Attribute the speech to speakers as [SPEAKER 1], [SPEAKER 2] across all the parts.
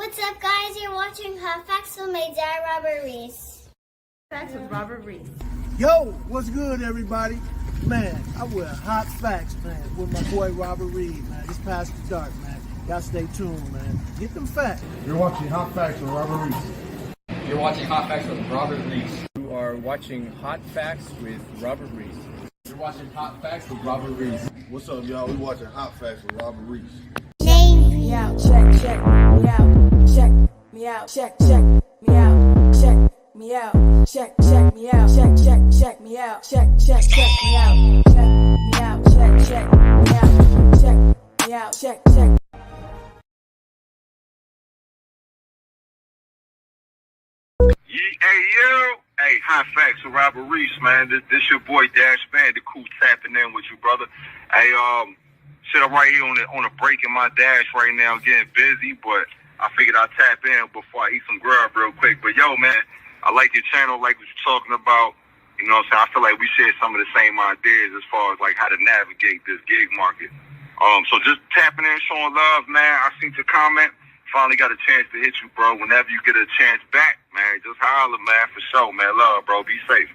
[SPEAKER 1] What's up, guys? You're watching Hot Facts with my dad, Robert Reese.
[SPEAKER 2] Facts with Robert Reese.
[SPEAKER 3] Yo, what's good, everybody? Man, I wear Hot Facts, man, with my boy Robert Reed, man. It's past the dark, man. Y'all stay tuned, man. Get them facts.
[SPEAKER 4] You're watching Hot Facts with Robert Reese.
[SPEAKER 5] You're watching Hot Facts with Robert Reese.
[SPEAKER 6] You are watching Hot Facts with Robert Reese.
[SPEAKER 5] You're watching Hot Facts with Robert Reese.
[SPEAKER 4] What's up, y'all? We watching Hot Facts with Robert Reese.
[SPEAKER 7] Me out, check, check me out, check me out, check, check me out, check me out, check, check me out, check, check, check me out, check, check, check me out, check me out, check, check me out, check me out, check, check.
[SPEAKER 8] Hey, Hot Facts with Robert Reese, man. This your boy Dash Bandicoot tapping in with you, brother. Hey, shit, I'm right here on a break in my dash right now, getting busy, but I figured I'd tap in before I eat some grub real quick. But yo, man, I like your channel, like what you're talking about. You know what I'm saying? I feel like we share some of the same ideas as far as like how to navigate this gig market. So just tapping in, showing love, man. I seen your comment. Finally got a chance to hit you, bro. Whenever you get a chance back, man, just holler, man, for sure, man. Love, bro. Be safe.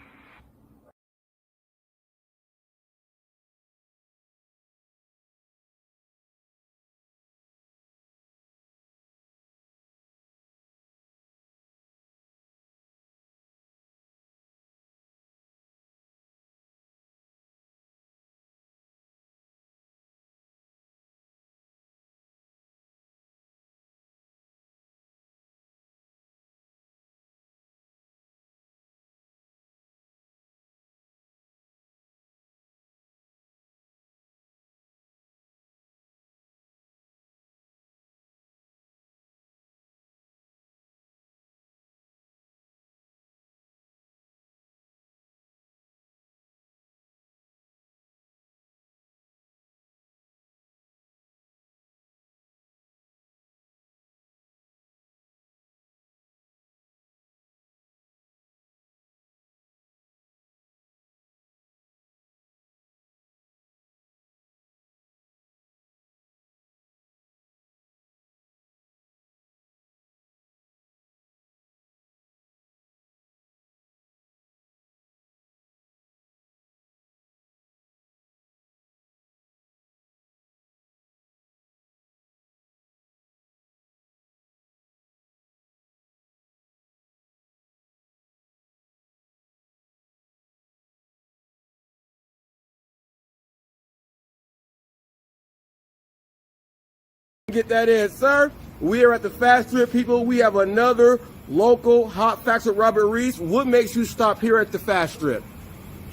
[SPEAKER 9] Get that in, sir. We are at the Fast Strip, people. We have another local Hot Facts with Robert Reese. What makes you stop here at the Fast Strip?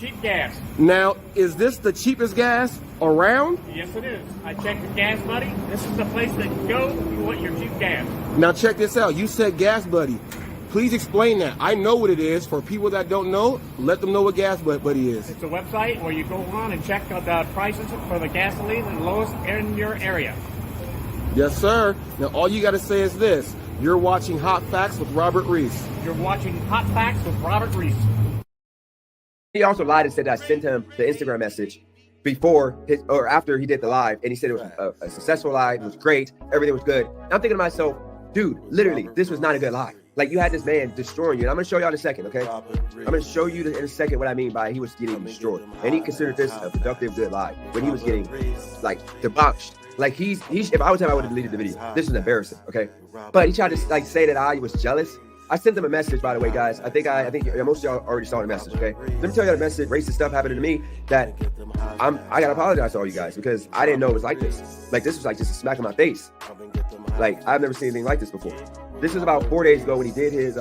[SPEAKER 10] Cheap gas.
[SPEAKER 9] Now, is this the cheapest gas around?
[SPEAKER 10] Yes, it is. I checked your gas buddy. This is the place that you go if you want your cheap gas.
[SPEAKER 9] Now, check this out. You said Gas Buddy. Please explain that. I know what it is. For people that don't know, let them know what Gas Buddy is.
[SPEAKER 10] It's a website where you go on and check out the prices for the gasoline and lowest in your area.
[SPEAKER 9] Yes, sir. Now, all you got to say is this. You're watching Hot Facts with Robert Reese.
[SPEAKER 10] You're watching Hot Facts with Robert Reese.
[SPEAKER 11] He also lied and said that I sent him the Instagram message before or after he did the live, and he said it was a successful live, it was great, everything was good. And I'm thinking to myself, dude, literally, this was not a good live. Like, you had this man destroying you, and I'm gonna show y'all in a second, okay? I'm gonna show you in a second what I mean by he was getting destroyed, and he considered this a productive, good live when he was getting like debauched. Like he's if I was him, I would have deleted the video. This is embarrassing, okay? But he tried to like say that I was jealous. I sent them a message, by the way, guys. I think most of y'all already saw the message, okay? Let me tell you the message, racist stuff happened to me that I gotta apologize to all you guys because I didn't know it was like this. Like, this was like just a smack in my face. Like, I've never seen anything like this before. This was about 4 days ago when he did his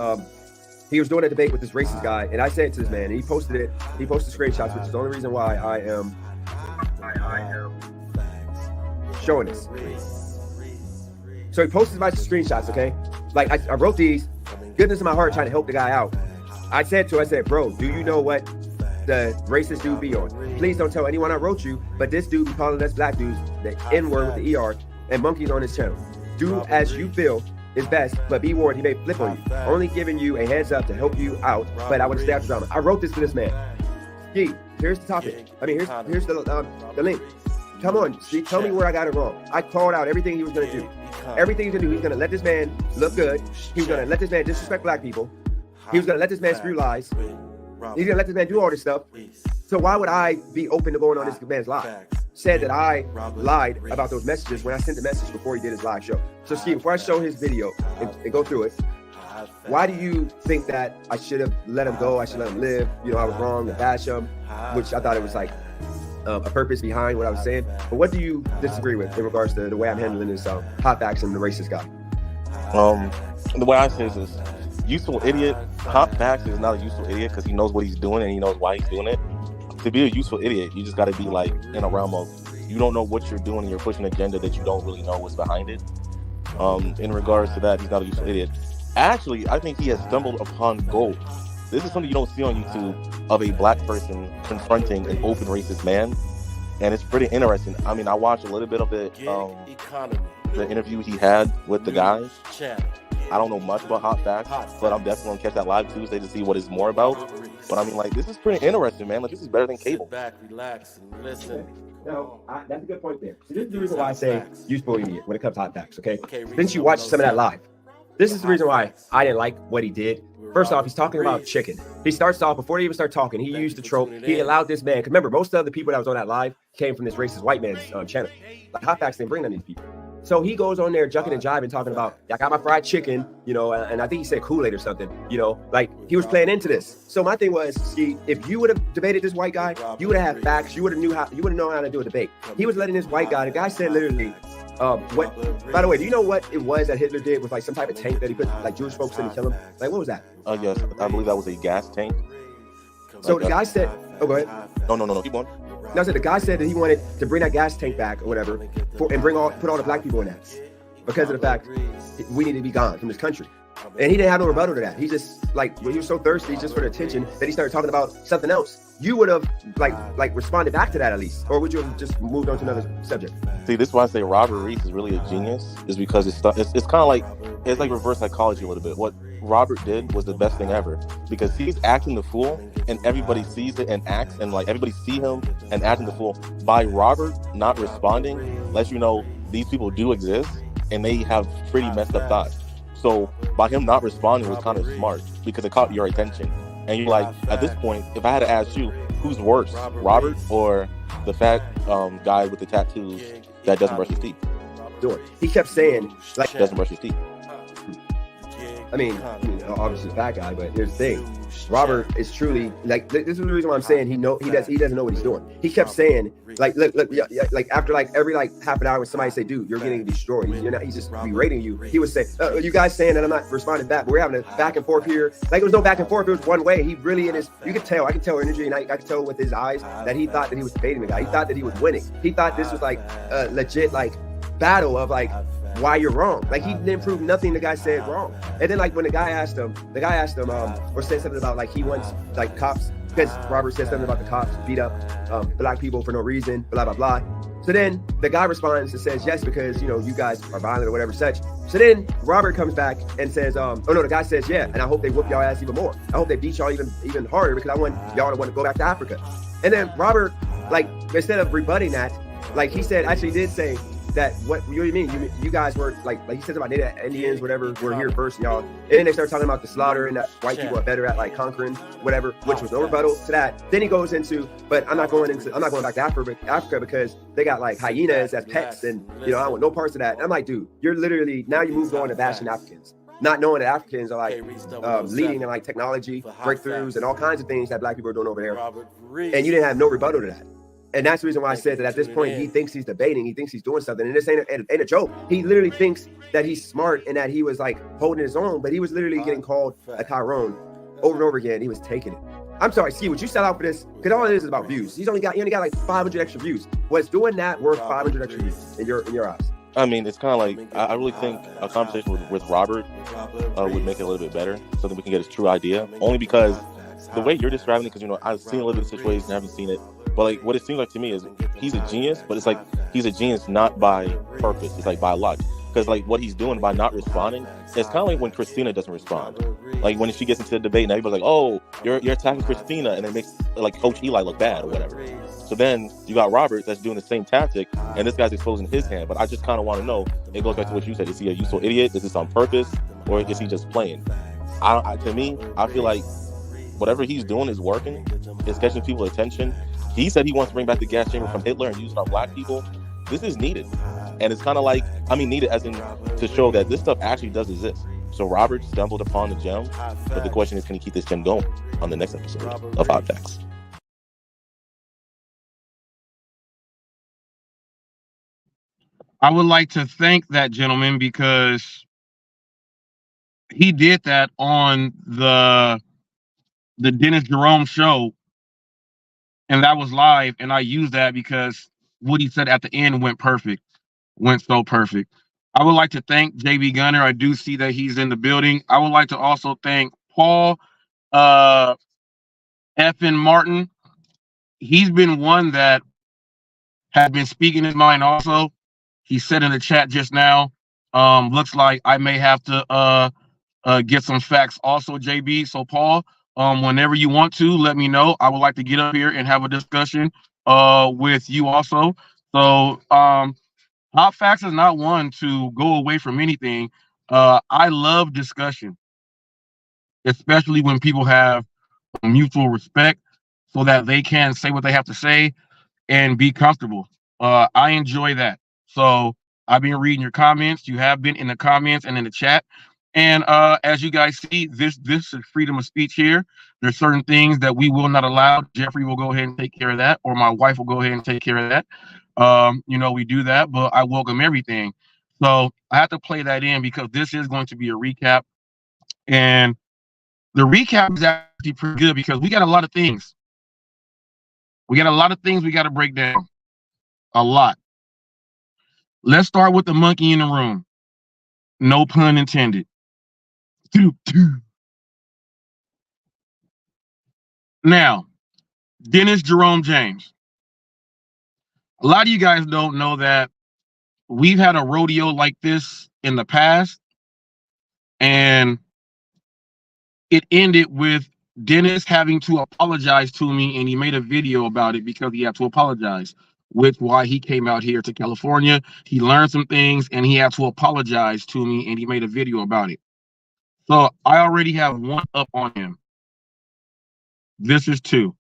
[SPEAKER 11] he was doing a debate with this racist guy, and I sent it to this man, and he posted it. He posted screenshots, which is the only reason why I am showing this. So he posted my screenshots, okay? Like, I wrote these, goodness in my heart, trying to help the guy out. I said, bro, do you know what the racist dude be on? Please don't tell anyone I wrote you, but this dude be calling us black dudes the N-word with the ER and monkeys on his channel. Do as you feel is best, but be warned, he may flip on you. Only giving you a heads up to help you out, but I want to stay after drama. I wrote this for this man. Gee, here's the topic. I mean, here's the link. Come on, see, tell me where I got it wrong. I called out everything he was going to do. everything he's gonna do, he's gonna let this man look good. He's gonna let this man disrespect black people. He was gonna let this man spew lies. He's gonna let this man do all this stuff. So why would I be open to going on this man's live? Said that I lied about those messages when I sent the message before he did his live show. So Ski, before I show his video and go through it, why do you think that I should have let him go? I should let him live. You know, I was wrong to bash him, which I thought it was like a purpose behind what I was saying. But what do you disagree with in regards to the way I'm handling this hot facts and the racist guy?
[SPEAKER 12] The way I say this is, useful idiot. Hot facts is not a useful idiot because he knows what he's doing and he knows why he's doing it. To be a useful idiot, you just got to be like in a realm of you don't know what you're doing and you're pushing an agenda that you don't really know what's behind it. In regards to that, he's not a useful idiot. Actually, I think he has stumbled upon gold. This is something you don't see on YouTube of a black person confronting an open racist man, and it's pretty interesting. I mean, I watched a little bit of the interview he had with the guys. I don't know much about hot facts, but I'm definitely gonna catch that live Tuesday to see what it's more about. But I mean, like, this is pretty interesting, man. Like, this is better than cable.
[SPEAKER 3] Relax, and listen.
[SPEAKER 11] No, that's a good point there. So this is the reason why I say useful idiot when it comes to hot facts, okay? Since you watched some of that live, this is the reason why I didn't like what he did. First off, he's talking about chicken. He starts off, before he even started talking, he used the trope. He allowed this man, because remember, most of the people that was on that live came from this racist white man's channel. Like, hot facts didn't bring none of these people. So he goes on there jucking and jiving, talking about, I got my fried chicken, you know, and I think he said Kool-Aid or something, you know, like he was playing into this. So my thing was, see, if you would have debated this white guy, you would have had facts, you would have known how to do a debate. He was letting this white guy, the guy said literally, what, by the way, do you know what it was that Hitler did with like some type of tank that he put like Jewish folks in to kill him? Like, what was that?
[SPEAKER 12] Yes, I believe that was a gas tank.
[SPEAKER 11] So the guy said, oh, go ahead.
[SPEAKER 12] No, keep going.
[SPEAKER 11] No, so the guy said that he wanted to bring that gas tank back or whatever, and put all the black people in that, because of the fact we need to be gone from this country. And he didn't have no rebuttal to that. He just like, when he was so thirsty just for the attention that he started talking about something else. You would have like responded back to that at least, or would you have just moved on to another subject?
[SPEAKER 12] See, this is why I say Robert Reese is really a genius, is because it's kind of like, it's like reverse psychology a little bit. What Robert did was the best thing ever, because he's acting the fool and everybody sees it and acts, and like everybody see him and acting the fool. By Robert not responding lets you know these people do exist and they have pretty messed up thoughts. So by him not responding was kind of smart, because it caught your attention. And you're like, at this point, if I had to ask you, who's worse, Robert or the fat guy with the tattoos that doesn't brush his teeth?
[SPEAKER 11] He kept saying, like,
[SPEAKER 12] doesn't brush his teeth.
[SPEAKER 11] I mean, obviously the fat guy, but here's the thing. Robert is truly like, this is the reason why I'm saying he doesn't know what he's doing. He kept saying, like, look, like after like every like half an hour when somebody say, dude, you're getting destroyed, he's just berating you. He would say, you guys saying that I'm not responding back, but we're having a back and forth here. Like, it was no back and forth, it was one way. He really I could tell energy, and I could tell with his eyes that he thought that he was debating the guy. He thought that he was winning. He thought this was like a legit like battle of like, why you're wrong. Like, he didn't prove nothing the guy said wrong. And then like when the guy asked him or said something about like he wants like cops, because Robert said something about the cops beat up black people for no reason, blah blah blah. So then the guy responds and says, yes, because you guys are violent or whatever such. So then Robert comes back and says, the guy says, yeah, and I hope they whoop y'all ass even more. I hope they beat y'all even harder, because I want y'all to want to go back to Africa. And then Robert, like, instead of rebutting that, like, he did say that, what do you mean? You guys were like he says about Native Indians, whatever, were here first, y'all. And then they start talking about the slaughter and that white people are better at like conquering, whatever, which was no rebuttal to that. Then he goes into, but I'm not going back to Africa because they got like hyenas as pets, and I don't want no parts of that. And I'm like, dude, you're literally, now you moved on to bashing Africans, not knowing that Africans are like leading in like technology breakthroughs and all kinds of things that black people are doing over there, and you didn't have no rebuttal to that. And that's the reason why I said that at this point, he thinks he's debating, he thinks he's doing something. And this ain't a joke. He literally thinks that he's smart and that he was like holding his own, but he was literally getting called a Tyrone over and over again. He was taking it. I'm sorry, Ski, would you sell out for this? Because all it is about views. He only got like 500 extra views. Was doing that worth 500 extra views in your eyes? I
[SPEAKER 12] mean, it's kind of like, I really think a conversation with Robert would make it a little bit better, so that we can get his true idea. Only because the way you're describing it, because I've seen a little bit of the situation, I haven't seen it. But like, what it seems like to me is he's a genius, but it's like he's a genius not by purpose. It's like by luck. Because like what he's doing by not responding, it's kind of like when Christina doesn't respond. Like when she gets into the debate and everybody's like, oh, you're attacking Christina, and it makes like Coach Eli look bad or whatever. So then you got Robert that's doing the same tactic, and this guy's exposing his hand. But I just kind of want to know, it goes back to what you said, is he a useful idiot? Is this on purpose? Or is he just playing? To me, I feel like whatever he's doing is working. It's catching people's attention. He said he wants to bring back the gas chamber from Hitler and use it on black people. This is needed. And it's kind of like, needed as in to show that this stuff actually does exist. So Robert stumbled upon the gem, but the question is, can he keep this gem going on the next episode of Hot Facts?
[SPEAKER 9] I would like to thank that gentleman because he did that on the Dennis Jerome show, and that was live, and I used that because what he said at the end went so perfect. I would like to thank JB Gunner. I do see that he's in the building. I would like to also thank Paul F. and Martin. He's been one that has been speaking his mind also. He said in the chat just now, looks like I may have to get some facts also, JB. So Paul, whenever you want to, let me know. I would like to get up here and have a discussion with you also. So Hot Facts is not one to go away from anything. I love discussion, especially when people have mutual respect so that they can say what they have to say and be comfortable. I enjoy that. So I've been reading your comments. You have been in the comments and in the chat. And as you guys see, this is freedom of speech here. There's certain things that we will not allow. Jeffrey will go ahead and take care of that, or my wife will go ahead and take care of that. We do that, but I welcome everything. So I have to play that in because this is going to be a recap. And the recap is actually pretty good because we got a lot of things. We got to break down. A lot. Let's start with the monkey in the room. No pun intended. Now, Dennis Jerome James. A lot of you guys don't know that we've had a rodeo like this in the past, and it ended with Dennis having to apologize to me, and he made a video about it because he had to apologize, with why he came out here to California. He learned some things, and he had to apologize to me, and he made a video about it. So I already have one up on him. This is two.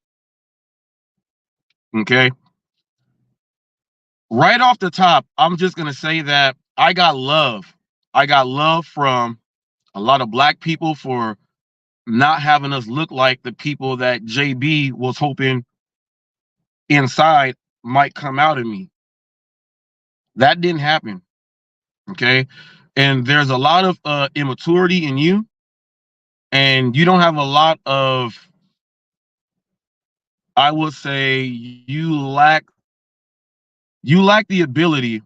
[SPEAKER 9] Okay. Right off the top, I'm just going to say that I got love. I got love from a lot of black people for not having us look like the people that JB was hoping inside might come out of me. That didn't happen. Okay. And there's a lot of immaturity in you, and you don't have a lot of, I would say you lack the ability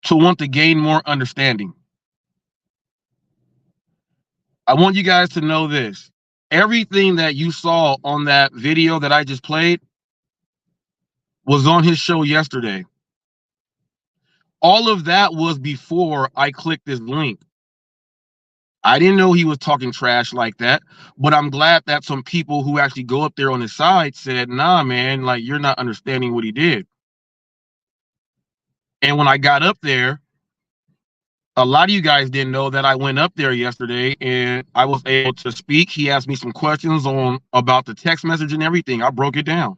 [SPEAKER 9] to want to gain more understanding. I want you guys to know this. Everything that you saw on that video that I just played was on his show yesterday. All of that was before I clicked this link. I didn't know he was talking trash like that, but I'm glad that some people who actually go up there on his side said, nah, man, like, you're not understanding what he did. And when I got up there, a lot of you guys didn't know that I went up there yesterday and I was able to speak. He asked me some questions about the text message and everything. I broke it down.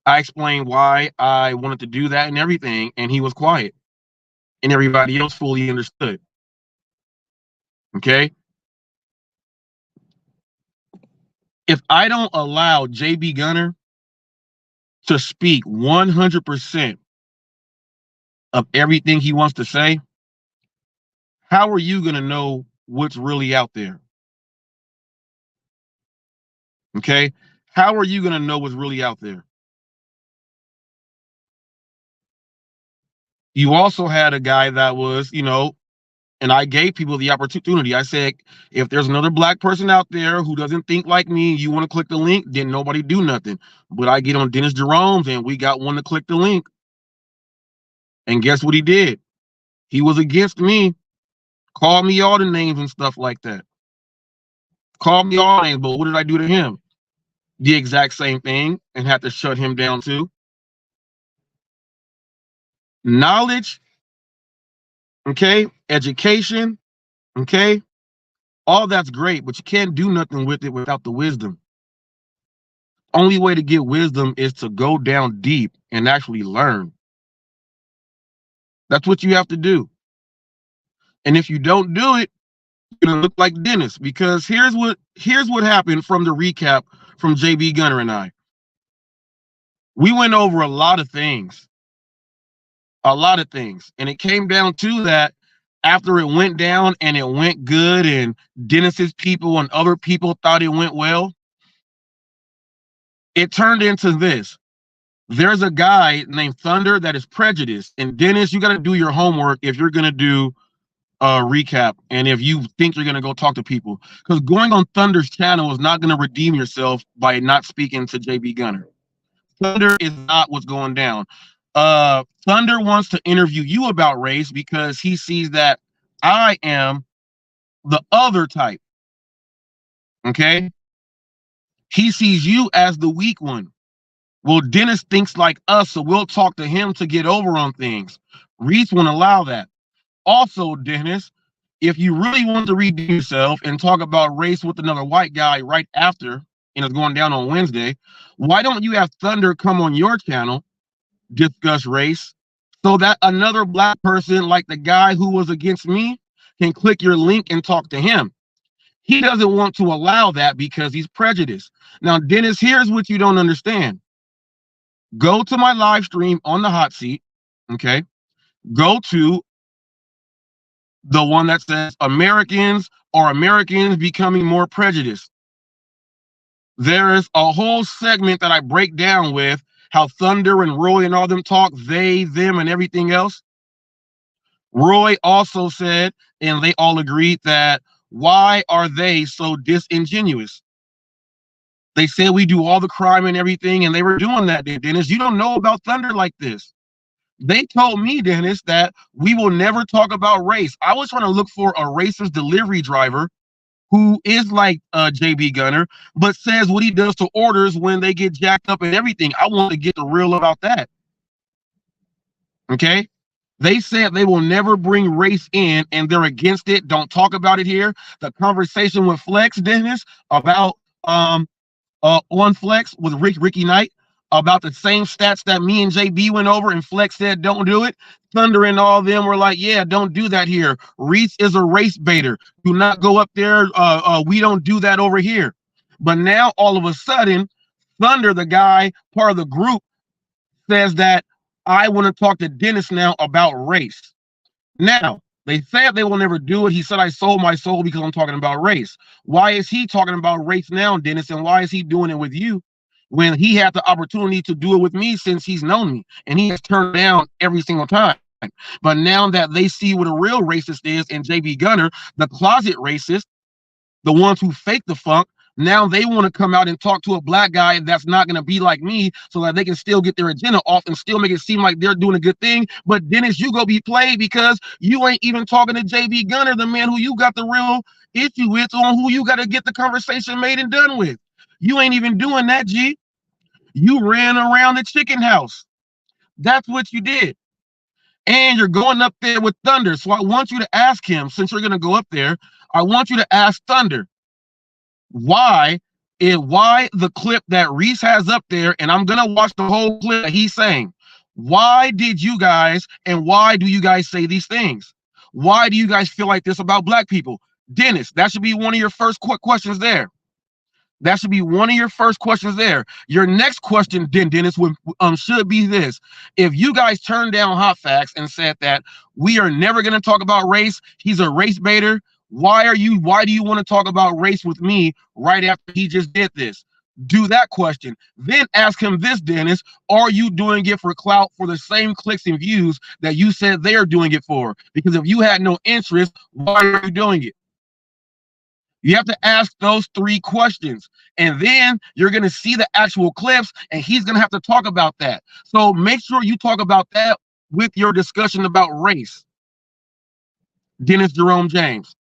[SPEAKER 9] I explained why I wanted to do that and everything, and he was quiet. And everybody else fully understood. Okay? If I don't allow JB Gunner to speak 100% of everything he wants to say, how are you going to know what's really out there? Okay? How are you going to know what's really out there? You also had a guy that was, and I gave people the opportunity. I said, if there's another black person out there who doesn't think like me, you want to click the link, then nobody do nothing. But I get on Dennis Jerome's and we got one to click the link. And guess what he did? He was against me. Called me all the names and stuff like that. Called me all names, but what did I do to him? the exact same thing and had to shut him down too. Knowledge, okay, education, okay, all that's great, but you can't do nothing with it without the wisdom. Only way to get wisdom is to go down deep and actually learn. That's what you have to do. And if you don't do it, you're gonna look like Dennis, because here's what happened from the recap from JB Gunner and I. We went over a lot of things. And it came down to that after it went down and it went good and Dennis's people and other people thought it went well, it turned into this. There's a guy named Thunder that is prejudiced. And Dennis, you got to do your homework if you're going to do a recap and if you think you're going to go talk to people. Because going on Thunder's channel is not going to redeem yourself by not speaking to JB Gunner. Thunder is not what's going down. Thunder wants to interview you about race because he sees that I am the other type. Okay? He sees you as the weak one. Well, Dennis thinks like us, so we'll talk to him to get over on things. Reese won't allow that. Also, Dennis, if you really want to redeem yourself and talk about race with another white guy right after, and it's going down on Wednesday, why don't you have Thunder come on your channel, discuss race, so that another black person like the guy who was against me can click your link and talk to him? He doesn't want to allow that because he's prejudiced. Now, Dennis, here's what you don't understand. Go to my live stream on the hot seat, okay? Go to the one that says Americans becoming more prejudiced. There is a whole segment that I break down with how Thunder and Roy and all them talk, they, them, and everything else. Roy also said, and they all agreed, that why are they so disingenuous? They said we do all the crime and everything, and they were doing that, Dennis. You don't know about Thunder like this. They told me, Dennis, that we will never talk about race. I was trying to look for a racist delivery driver who is like JB Gunner, but says what he does to orders when they get jacked up and everything. I want to get the real about that. Okay? They said they will never bring race in, and they're against it. Don't talk about it here. The conversation with Flex, Dennis, about on Flex with Ricky Knight, about the same stats that me and JB went over, and Flex said don't do it. Thunder and all them were like, yeah, don't do that here. Reese is a race baiter. Do not go up there. We don't do that over here. But now all of a sudden, Thunder, the guy, part of the group, says that I want to talk to Dennis now about race. Now, they said they will never do it. He said I sold my soul because I'm talking about race. Why is he talking about race now, Dennis? And why is he doing it with you when he had the opportunity to do it with me since he's known me? And he has turned down every single time. But now that they see what a real racist is in JB Gunner, the closet racist, the ones who fake the funk, now they want to come out and talk to a black guy that's not going to be like me so that they can still get their agenda off and still make it seem like they're doing a good thing. But Dennis, you go be played because you ain't even talking to JB Gunner, the man who you got the real issue with, on who you got to get the conversation made and done with. You ain't even doing that, G. You ran around the chicken house. That's what you did. And you're going up there with Thunder. So I want you to ask him, since you're going to go up there, I want you to ask Thunder, why the clip that Reese has up there, and I'm gonna watch the whole clip that he's saying. Why did you guys, and why do you guys say these things? Why do you guys feel like this about black people? Dennis, that should be one of your first quick questions there. That should be one of your first questions there. Your next question, Dennis, should be this. If you guys turned down Hot Facts and said that we are never going to talk about race, he's a race baiter, why do you want to talk about race with me right after he just did this? Do that question. Then ask him this, Dennis, are you doing it for clout for the same clicks and views that you said they're doing it for? Because if you had no interest, why are you doing it? You have to ask those three questions, and then you're going to see the actual clips, and he's going to have to talk about that. So make sure you talk about that with your discussion about race. Dennis Jerome James.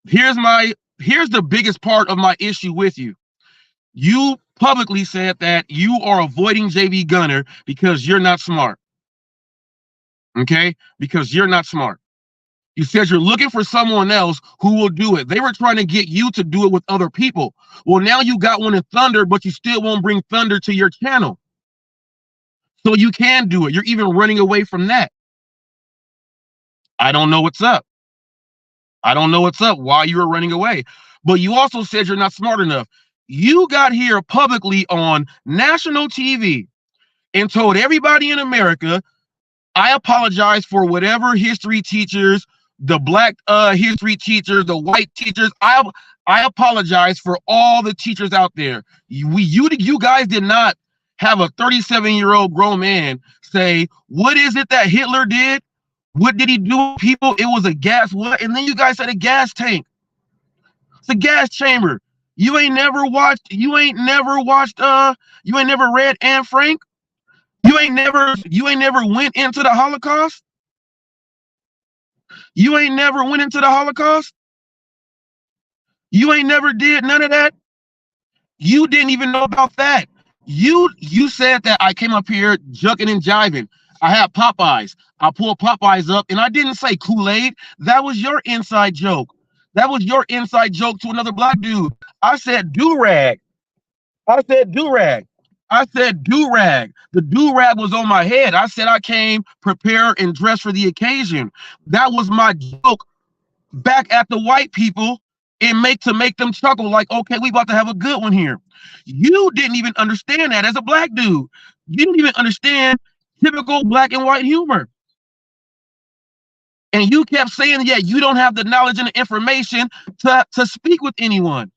[SPEAKER 9] Here's the biggest part of my issue with you. You publicly said that you are avoiding JB Gunner because you're not smart. Okay? Because you're not smart. You said you're looking for someone else who will do it. They were trying to get you to do it with other people. Well, now you got one in Thunder, but you still won't bring Thunder to your channel. So you can do it. You're even running away from that. I don't know what's up. I don't know what's up, why you were running away. But you also said you're not smart enough. You got here publicly on national TV and told everybody in America, I apologize for whatever history teachers, the black history teachers, the white teachers. I apologize for all the teachers out there. You guys did not have a 37-year-old grown man say, what is it that Hitler did? What did he do with people? It was a gas what? And then you guys said a gas tank. It's a gas chamber. You ain't never read Anne Frank? You ain't never went into the Holocaust? You ain't never went into the Holocaust? You ain't never did none of that? You didn't even know about that. You said that I came up here jucking and jiving. I had Popeyes. I pulled Popeyes up and I didn't say Kool-Aid. That was your inside joke. That was your inside joke to another black dude. I said do-rag. I said do-rag. I said do-rag. The do-rag was on my head. I said I came prepared and dressed for the occasion. That was my joke back at the white people and make them chuckle like, okay, we about to have a good one here. You didn't even understand that as a black dude. You didn't even understand typical black and white humor. And you kept saying, yeah, you don't have the knowledge and the information to speak with anyone.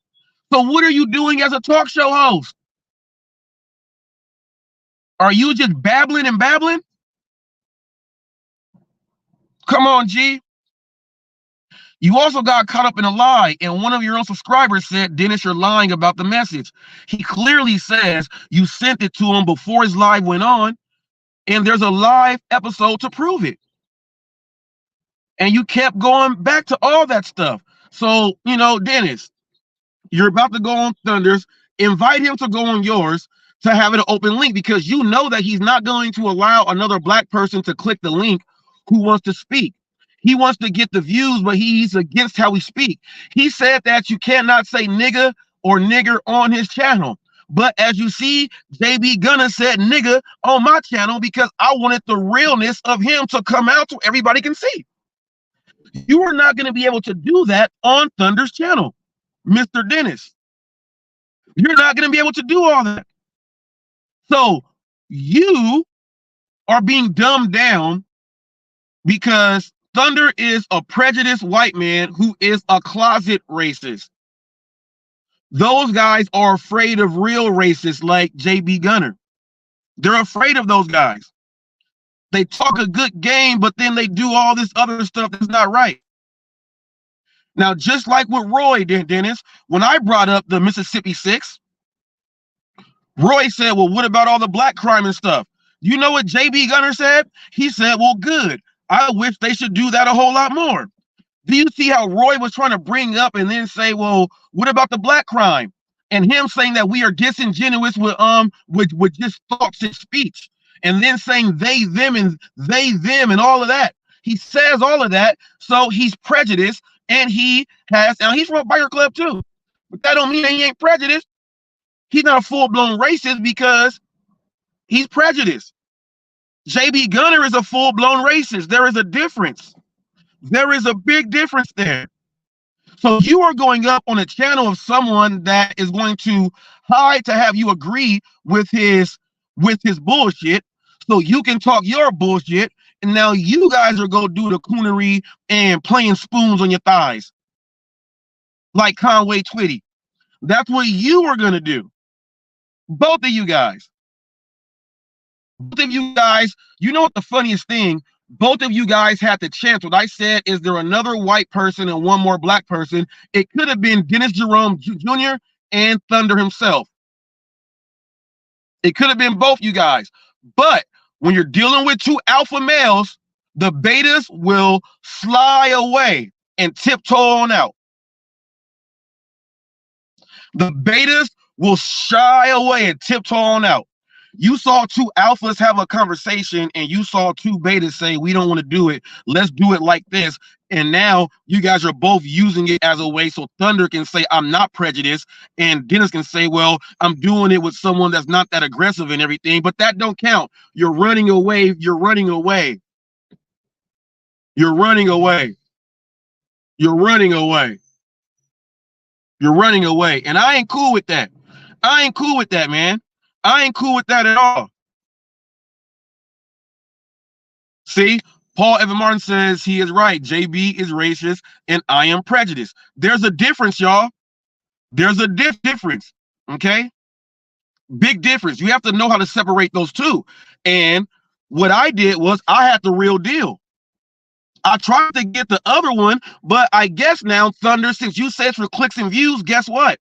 [SPEAKER 9] So what are you doing as a talk show host? Are you just babbling and babbling? Come on, G. You also got caught up in a lie, and one of your own subscribers said, Dennis, you're lying about the message. He clearly says you sent it to him before his live went on, and there's a live episode to prove it. And you kept going back to all that stuff. So, Dennis, you're about to go on Thunder's. Invite him to go on yours to have it an open link, because you know that he's not going to allow another black person to click the link who wants to speak. He wants to get the views, but he's against how we speak. He said that you cannot say nigga or nigger on his channel. But as you see, JB Gunner said nigga on my channel because I wanted the realness of him to come out so everybody can see. You are not going to be able to do that on Thunder's channel, Mr. Dennis. You're not going to be able to do all that. So you are being dumbed down because Thunder is a prejudiced white man who is a closet racist. Those guys are afraid of real racists like JB Gunner. They're afraid of those guys. They talk a good game, but then they do all this other stuff that's not right. Now, just like with Roy did, Dennis, when I brought up the Mississippi 6, Roy said, well, what about all the black crime and stuff? You know what JB Gunner said? He said, well, good. I wish they should do that a whole lot more. Do you see how Roy was trying to bring up and then say, well, what about the black crime? And him saying that we are disingenuous with just thoughts and speech. And then saying they, them, and all of that. He says all of that, so he's prejudiced, and he's from a biker club too. But that don't mean he ain't prejudiced. He's not a full-blown racist because he's prejudiced. JB Gunner is a full-blown racist. There is a difference. There is a big difference there. So you are going up on a channel of someone that is going to hide to have you agree with his bullshit, so you can talk your bullshit, and now you guys are going to do the coonery and playing spoons on your thighs like Conway Twitty. That's what you are going to do. Both of you guys. Both of you guys, you know what the funniest thing? Both of you guys had the chance. What I said, is there another white person and one more black person? It could have been Dennis Jerome Jr. and Thunder himself. It could have been both you guys. But when you're dealing with two alpha males, the betas will fly away and tiptoe on out. The betas will shy away and tiptoe on out. You saw two alphas have a conversation and you saw two betas say, we don't want to do it. Let's do it like this. And now you guys are both using it as a way so Thunder can say, I'm not prejudiced. And Dennis can say, well, I'm doing it with someone that's not that aggressive and everything. But that don't count. You're running away. You're running away. You're running away. You're running away. You're running away. And I ain't cool with that. I ain't cool with that, man. I ain't cool with that at all. See, Paul Evan Martin says he is right. JB is racist and I am prejudiced. There's a difference, y'all. There's a difference. Okay? Big difference. You have to know how to separate those two. And what I did was I had the real deal. I tried to get the other one, but I guess now, Thunder, since you said for clicks and views, guess what?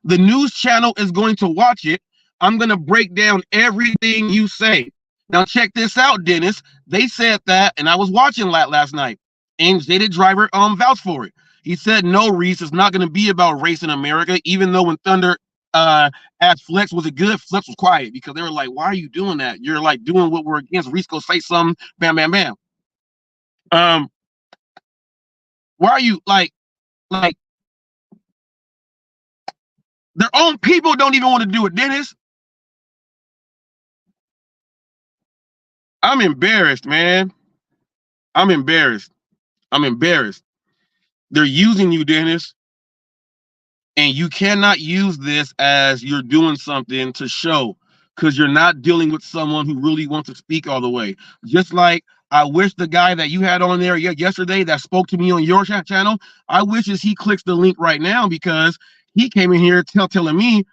[SPEAKER 9] The news channel is going to watch it. I'm going to break down everything you say. Now, check this out, Dennis. They said that, and I was watching that last night, and Jaded Driver vouched for it. He said, no, Reese, it's not going to be about race in America, even though when Thunder asked Flex, was it good? Flex was quiet because they were like, why are you doing that? You're like doing what we're against. Reese go say something, bam, bam, bam. Why are you like their own people don't even want to do it, Dennis? I'm embarrassed, man. I'm embarrassed. I'm embarrassed. They're using you, Dennis. And you cannot use this as you're doing something to show, because you're not dealing with someone who really wants to speak all the way. Just like I wish the guy that you had on there yesterday that spoke to me on your channel, I wish as he clicks the link right now, because he came in here telling me,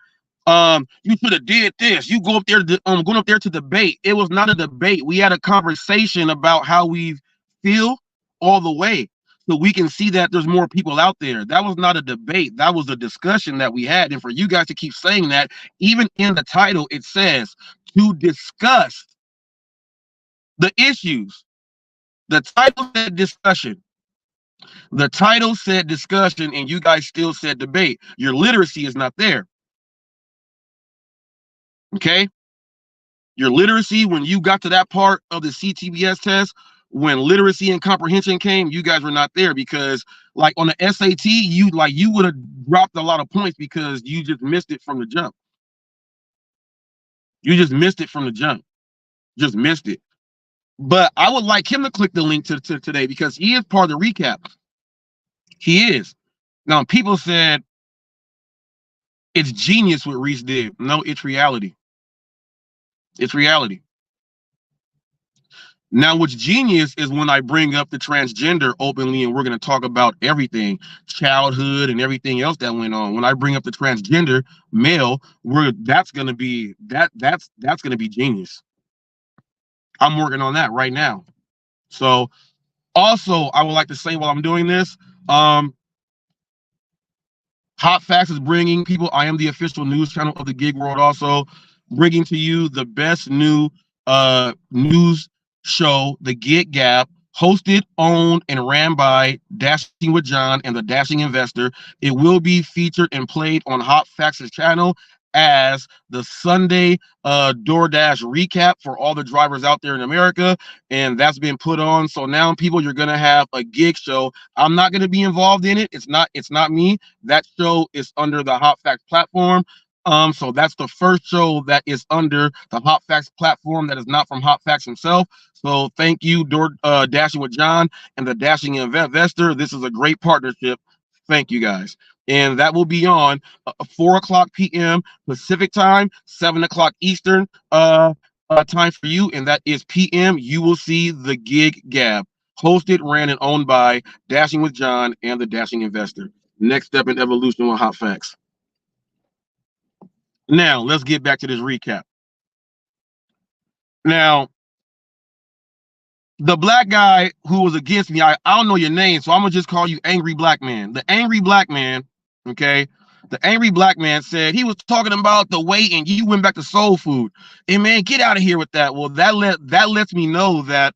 [SPEAKER 9] you should have did this. You go up there going up there to debate. It was not a debate. We had a conversation about how we feel all the way, so we can see that there's more people out there. That was not a debate. That was a discussion that we had. And for you guys to keep saying that, even in the title, it says to discuss the issues. The title said discussion. The title said discussion, and you guys still said debate. Your literacy is not there. Okay? Your literacy, when you got to that part of the CTBS test, when literacy and comprehension came, you guys were not there, because like on the SAT, you would have dropped a lot of points because you just missed it from the jump. You just missed it from the jump. Just missed it. But I would like him to click the link to today, because he is part of the recap. He is. Now, people said it's genius what Reese did. No, it's reality. It's reality. Now, what's genius is when I bring up the transgender openly, and we're going to talk about everything, childhood and everything else that went on. When I bring up the transgender male, that's going to be that's going to be genius. I'm working on that right now. So, also, I would like to say while I'm doing this, Hot Facts is bringing people. I am the official news channel of the gig world, also bringing to you the best new news show, The Gig Gap, hosted, owned, and ran by Dashing with John and the Dashing Investor. It will be featured and played on Hot Facts' channel as the Sunday DoorDash recap for all the drivers out there in America, and that's been put on. So now, people, you're gonna have a gig show. I'm not gonna be involved in it. It's not me. That show is under the Hot Facts platform. So that's the first show that is under the Hot Facts platform that is not from Hot Facts himself. So thank you, Dashing with John and the Dashing Investor. This is a great partnership. Thank you, guys. And that will be on 4:00 p.m. Pacific time, 7 o'clock Eastern time for you, and that is p.m. You will see The Gig Gab, hosted, ran, and owned by Dashing with John and the Dashing Investor. Next step in evolution with Hot Facts. Now, let's get back to this recap. Now, the black guy who was against me, I don't know your name, so I'm going to just call you Angry Black Man. The Angry Black Man, okay? The Angry Black Man said he was talking about the weight and you went back to soul food. And man, get out of here with that. Well, that lets me know that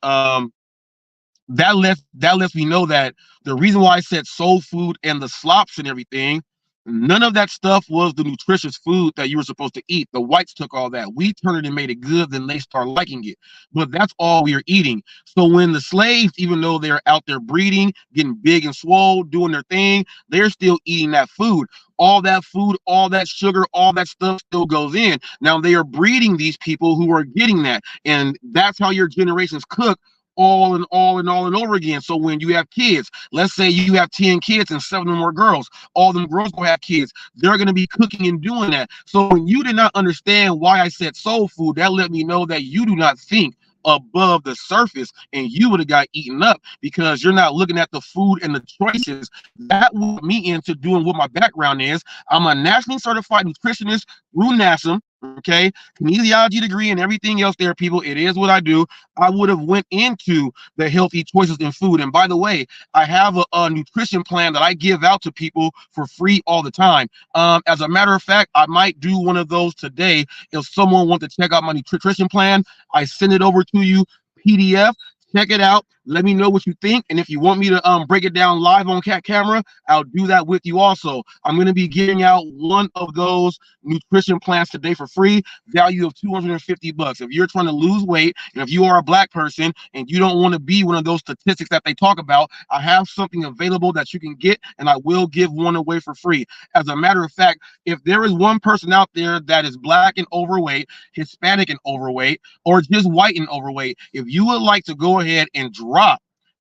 [SPEAKER 9] that lets me know that the reason why I said soul food and the slops and everything None of that stuff was the nutritious food that you were supposed to eat. The whites took all that. We turned it and made it good, then they start liking it. But that's all we are eating. So when the slaves, even though they're out there breeding, getting big and swole, doing their thing, they're still eating that food. All that food, all that sugar, all that stuff still goes in. Now they are breeding these people who are getting that. And that's how your generations cook all and all and all and over again. So when you have kids, let's say you have 10 kids and 7 of them are girls, all them girls will have kids. They're going to be cooking and doing that. So when you did not understand why I said soul food, that let me know that you do not think above the surface, and you would have got eaten up because you're not looking at the food and the choices. That will me into doing what my background is. I'm a nationally certified nutritionist through NASM. Okay, kinesiology degree and everything else there, people. It is what I do. I would have went into the healthy choices in food. And by the way, I have a nutrition plan that I give out to people for free all the time. As a matter of fact, I might do one of those today. If someone wants to check out my nutrition plan, I send it over to you, PDF. Check it out. Let me know what you think. And if you want me to break it down live on camera, I'll do that with you also. I'm going to be giving out one of those nutrition plans today for free, value of $250. If you're trying to lose weight, and if you are a black person and you don't want to be one of those statistics that they talk about, I have something available that you can get, and I will give one away for free. As a matter of fact, if there is one person out there that is black and overweight, Hispanic and overweight, or just white and overweight, if you would like to go ahead and drop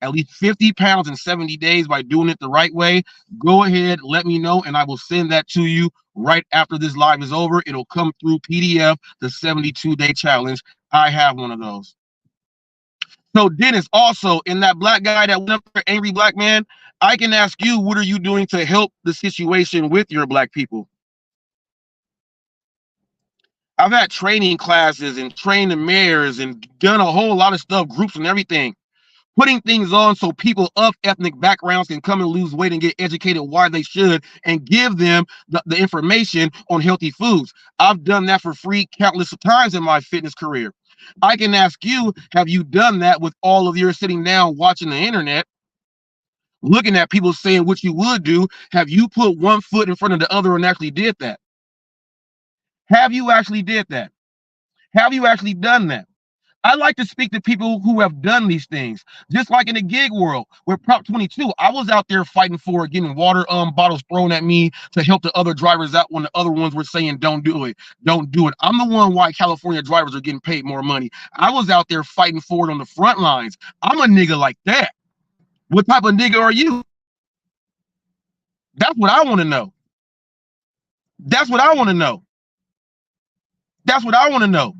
[SPEAKER 9] at least 50 pounds in 70 days by doing it the right way, go ahead, let me know, and I will send that to you right after this live is over. It'll come through PDF, the 72-day challenge. I have one of those. So Dennis, also in that black guy that went up there, angry black man, I can ask you, what are you doing to help the situation with your black people? I've had training classes and trained the mayors and done a whole lot of stuff, groups and everything, putting things on so people of ethnic backgrounds can come and lose weight and get educated why they should, and give them the information on healthy foods. I've done that for free countless of times in my fitness career. I can ask you, have you done that with all of your sitting down watching the internet, looking at people saying what you would do? Have you put one foot in front of the other and actually did that? Have you actually did that? Have you actually done that? I like to speak to people who have done these things. Just like in the gig world with Prop 22, I was out there fighting for it, getting water bottles thrown at me to help the other drivers out when the other ones were saying, don't do it, don't do it. I'm the one why California drivers are getting paid more money. I was out there fighting for it on the front lines. I'm a nigga like that. What type of nigga are you? That's what I want to know. That's what I want to know. That's what I want to know.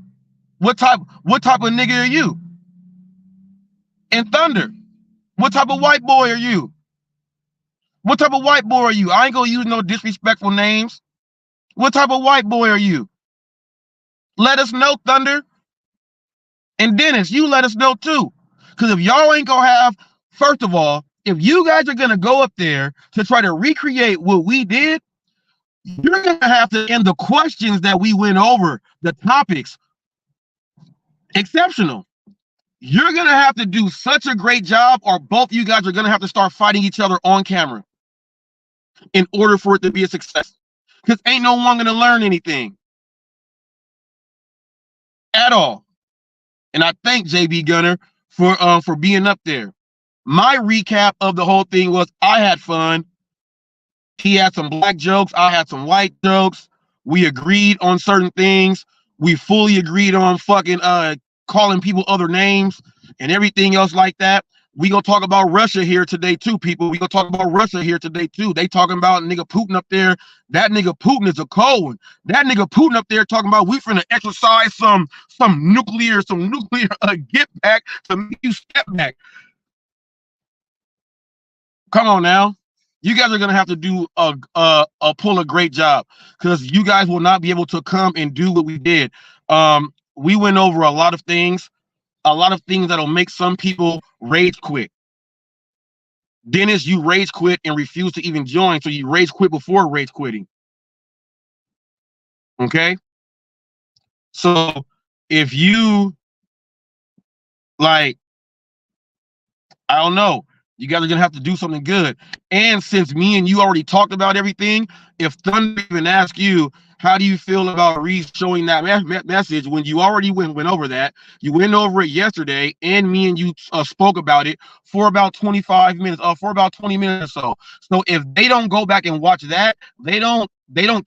[SPEAKER 9] What type of nigga are you? And Thunder, what type of white boy are you? What type of white boy are you? I ain't gonna use no disrespectful names. What type of white boy are you? Let us know, Thunder. And Dennis, you let us know too. Because if y'all ain't gonna have, first of all, if you guys are gonna go up there to try to recreate what we did, you're gonna have to end the questions that we went over, the topics, exceptional. You're gonna have to do such a great job, or both you guys are gonna have to start fighting each other on camera in order for it to be a success. Because ain't no one gonna learn anything at all. And I thank JB Gunner for being up there. My recap of the whole thing was I had fun. He had some black jokes. I had some white jokes. We agreed on certain things. We fully agreed on fucking calling people other names and everything else like that. We gonna talk about Russia here today too, people. We gonna talk about Russia here today too. They talking about nigga Putin up there. That nigga Putin is a cold one. That nigga Putin up there talking about we finna exercise some nuclear get back to make you step back. Come on now. You guys are gonna have to do pull a great job, because you guys will not be able to come and do what we did. We went over a lot of things that'll make some people rage quit. Dennis, you rage quit and refuse to even join, so you rage quit before rage quitting. Okay? So if you, like, I don't know, You guys are gonna have to do something good. And since me and you already talked about everything, if Thunder even ask you, how do you feel about Reese showing that message when you already went over that? You went over it yesterday, and me and you spoke about it for about 25 minutes, for about 20 minutes or so. So if they don't go back and watch that, they don't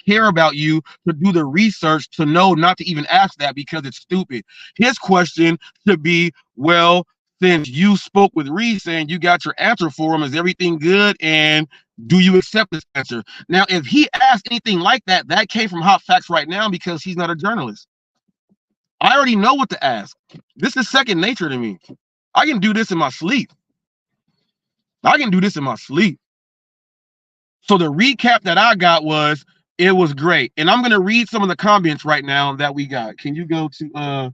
[SPEAKER 9] care about you to do the research to know not to even ask that because it's stupid. His question should be, well, since you spoke with Reese and you got your answer for him, is everything good? And do you accept this answer? Now, if he asked anything like that, that came from Hot Facts right now because he's not a journalist. I already know what to ask. This is second nature to me. I can do this in my sleep. I can do this in my sleep. So the recap that I got was, it was great. And I'm going to read some of the comments right now that we got. Can you go to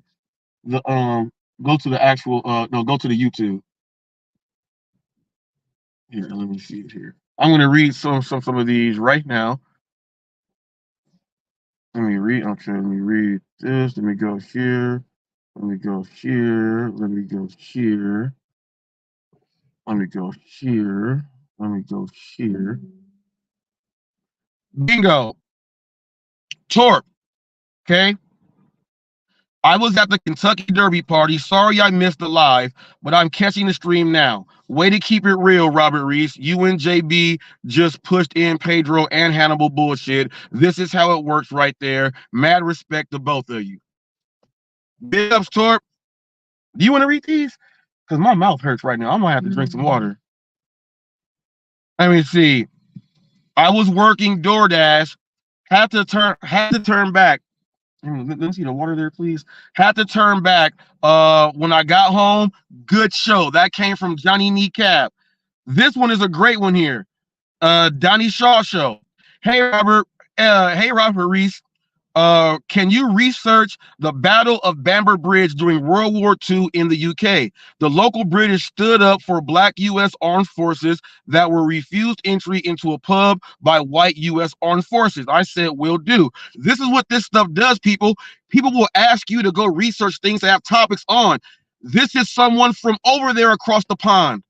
[SPEAKER 9] go to the actual no, go to the YouTube. Here, let me see it here. I'm going to read some of these right now. Let me read. Okay, let me read this. Let me go here. Let me go here. Let me go here. Let me go here. Let me go here. Bingo. Torp. Okay. I was at the Kentucky Derby party. Sorry I missed the live, but I'm catching the stream now. Way to keep it real, Robert Reese. You and JB just pushed in Pedro and Hannibal bullshit. This is how it works right there. Mad respect to both of you. Big ups, Torp. Do you want to read these? Because my mouth hurts right now. I'm going to have to drink some water. Let me see. I was working DoorDash. Had to turn back. Let me see the water there, please. Had to turn back when I got home. Good show. That came from Johnny Kneecap. This one is a great one here. Donnie Shaw show. Hey Robert Reese. Can you research the Battle of Bamber Bridge during World War II in the UK? The local British stood up for black U.S. armed forces that were refused entry into a pub by white U.S. armed forces. I said, will do. This is what this stuff does, people. People will ask you to go research things to have topics on. This is someone from over there across the pond.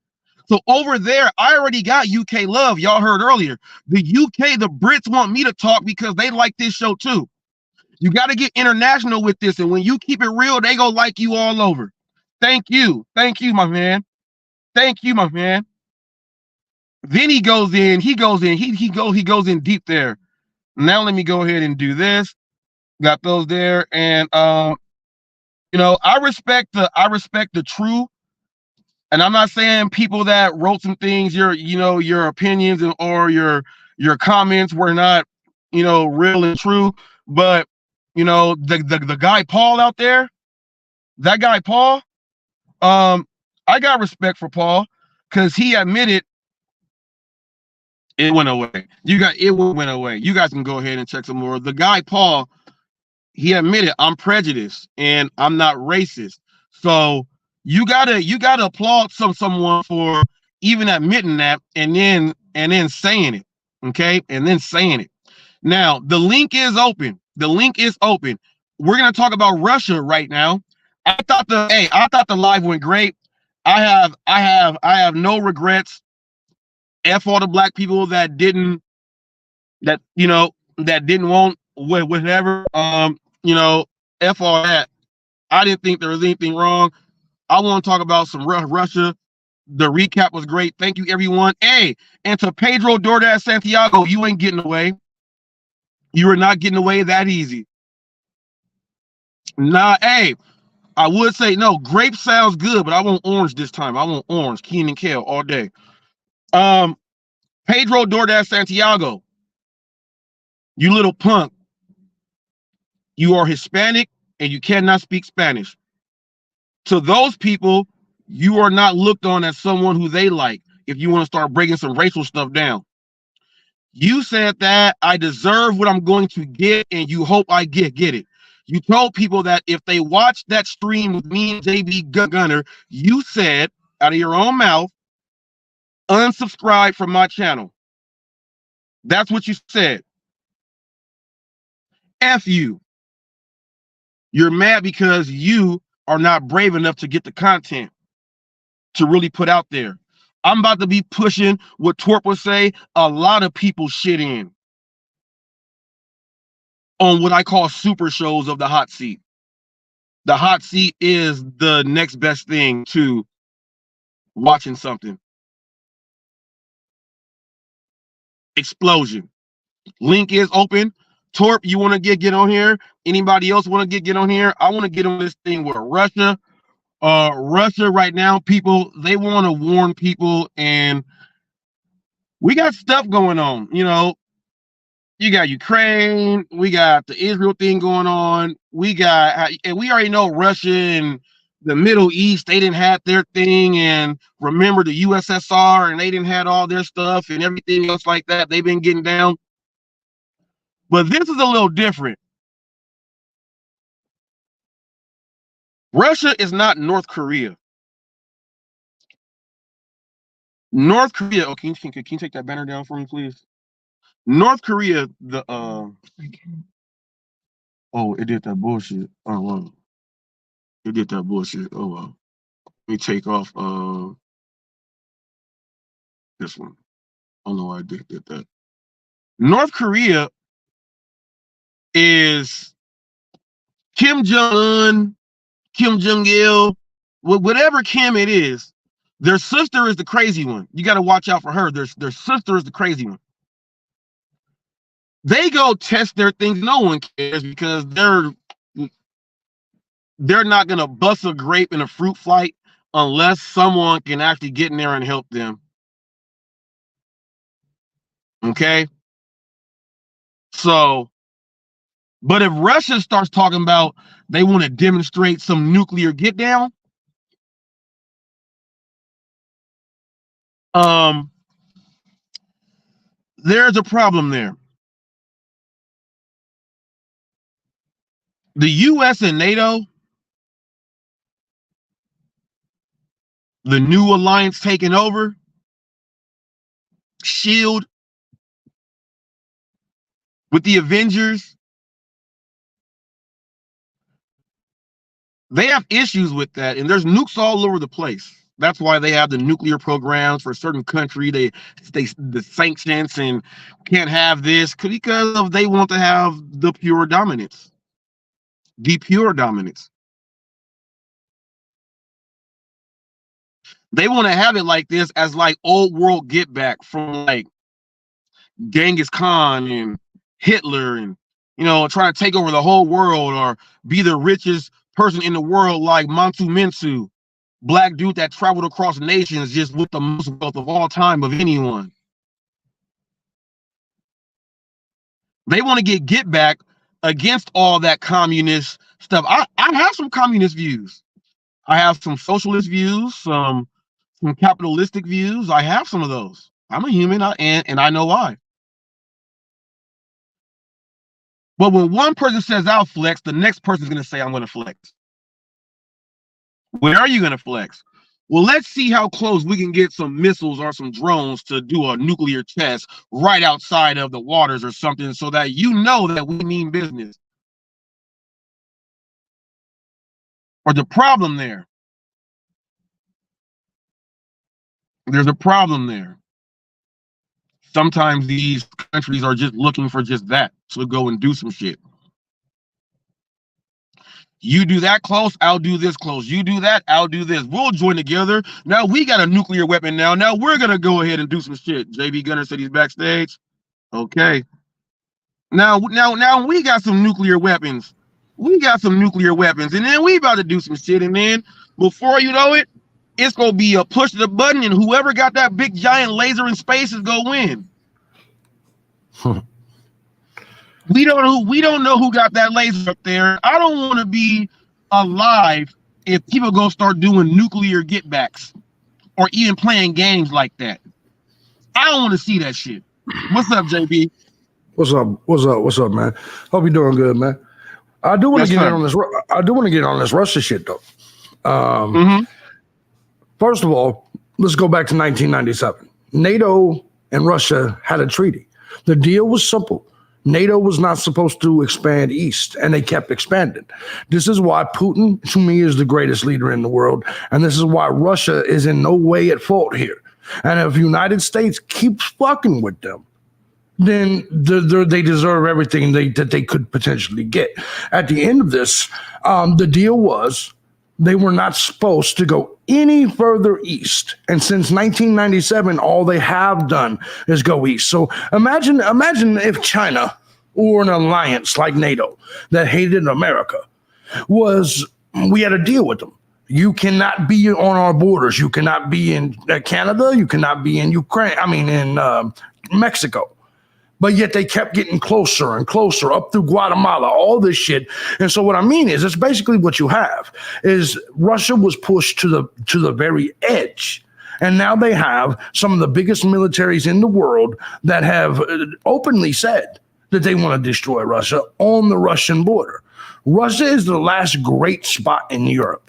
[SPEAKER 9] So over there, I already got UK love. Y'all heard earlier. The UK, the Brits want me to talk because they like this show too. You got to get international with this. And when you keep it real, they go like you all over. Thank you. Thank you, my man. Thank you, my man. Then he goes in deep there. Now let me go ahead and do this. Got those there. And you know, I respect the true. And I'm not saying people that wrote some things, your opinions or your comments were not, real and true. But the guy Paul out there, that guy Paul, I got respect for Paul because he admitted it went away. It went away. You guys can go ahead and check some more. The guy Paul, he admitted, I'm prejudiced and I'm not racist. So you gotta applaud someone for even admitting that and then saying it. Okay, and then saying it. Now the link is open. The link is open. We're gonna talk about Russia right now. I thought the live went great. I have no regrets. F all the black people that didn't want whatever. F all that. I didn't think there was anything wrong. I want to talk about some Russia. The recap was great. Thank you, everyone. Hey, and to Pedro DoorDash Santiago, you ain't getting away. You are not getting away that easy. Nah, hey, I would say no. Grape sounds good, but I want orange this time. I want orange, Keen and Kale all day. Pedro DoorDash Santiago, you little punk. You are Hispanic and you cannot speak Spanish. To those people, you are not looked on as someone who they like if you want to start breaking some racial stuff down. You said that I deserve what I'm going to get and you hope I get it. You told people that if they watch that stream with me and JB Gunner, you said out of your own mouth, unsubscribe from my channel. That's what you said. F you. You're mad because you are not brave enough to get the content to really put out there. I'm about to be pushing what Torp would say, a lot of people shit in on what I call super shows of the hot seat. The hot seat is the next best thing to watching something. Explosion. Link is open. Torp, you want to get on here? Anybody else want to get on here? I want to get on this thing with Russia. Russia right now, people, they want to warn people, and we got stuff going on. You know, you got Ukraine, we got the Israel thing going on. And we already know Russia and the Middle East, they didn't have their thing, and remember the USSR, and they didn't have all their stuff and everything else like that. They've been getting down. But this is a little different. Russia is not North Korea. North Korea. Oh, can you take that banner down for me, please? North Korea. Oh, it did that bullshit. Oh wow, it did that bullshit. Oh wow. Let me take off this one. I don't know why I did that. North Korea is Kim Jong-un, Kim Jong-il, whatever Kim it is. Their sister is the crazy one. You got to watch out for her. Their sister is the crazy one. They go test their things. No one cares because they're not gonna bust a grape in a fruit flight unless someone can actually get in there and help them. Okay. So, but if Russia starts talking about they want to demonstrate some nuclear get down, there's a problem there. The US and NATO, the new alliance taking over, SHIELD, with the Avengers, they have issues with that, and there's nukes all over the place. That's why they have the nuclear programs for a certain country. They the sanctions and can't have this because they want to have the pure dominance. The pure dominance. They want to have it like this as like old world get back from like Genghis Khan and Hitler, and trying to take over the whole world or be the richest person in the world like Mansu Minsu, black dude that traveled across nations just with the most wealth of all time of anyone. They want to get back against all that communist stuff. I have some communist views. I have some socialist views, some capitalistic views. I have some of those. I'm a human, and I know why. But when one person says I'll flex, the next person's going to say I'm going to flex. Where are you going to flex? Well, let's see how close we can get some missiles or some drones to do a nuclear test right outside of the waters or something so that you know that we mean business. Or the problem there. There's a problem there. Sometimes these countries are just looking for just that, to go and do some shit. You do that close, I'll do this close. You do that, I'll do this. We'll join together. Now we got a nuclear weapon now. Now we're going to go ahead and do some shit. JB Gunner said he's backstage. Okay. Now we got some nuclear weapons. We got some nuclear weapons. And then we about to do some shit. And then before you know it, it's going to be a push of the button, and whoever got that big giant laser in space is going to win. We don't know who got that laser up there. I don't want to be alive if people go start doing nuclear get backs or even playing games like that. I don't want to see that shit. What's up, JB?
[SPEAKER 13] What's up, man? Hope you're doing good, man. I do want to get in on this. I do want to get on this Russia shit though. First of all, let's go back to 1997. NATO and Russia had a treaty. The deal was simple. NATO was not supposed to expand east, and they kept expanding. This is why Putin, to me, is the greatest leader in the world, and this is why Russia is in no way at fault here. And if United States keeps fucking with them, then they deserve everything that they could potentially get. At the end of this, the deal was they were not supposed to go any further east. And since 1997, all they have done is go east. So imagine if China or an alliance like NATO that hated America we had a deal with them. You cannot be on our borders. You cannot be in Canada. You cannot be in in Mexico. But yet they kept getting closer and closer up through Guatemala, all this shit. And so what I mean is, it's basically what you have is Russia was pushed to the very edge. And now they have some of the biggest militaries in the world that have openly said that they want to destroy Russia on the Russian border. Russia is the last great spot in Europe.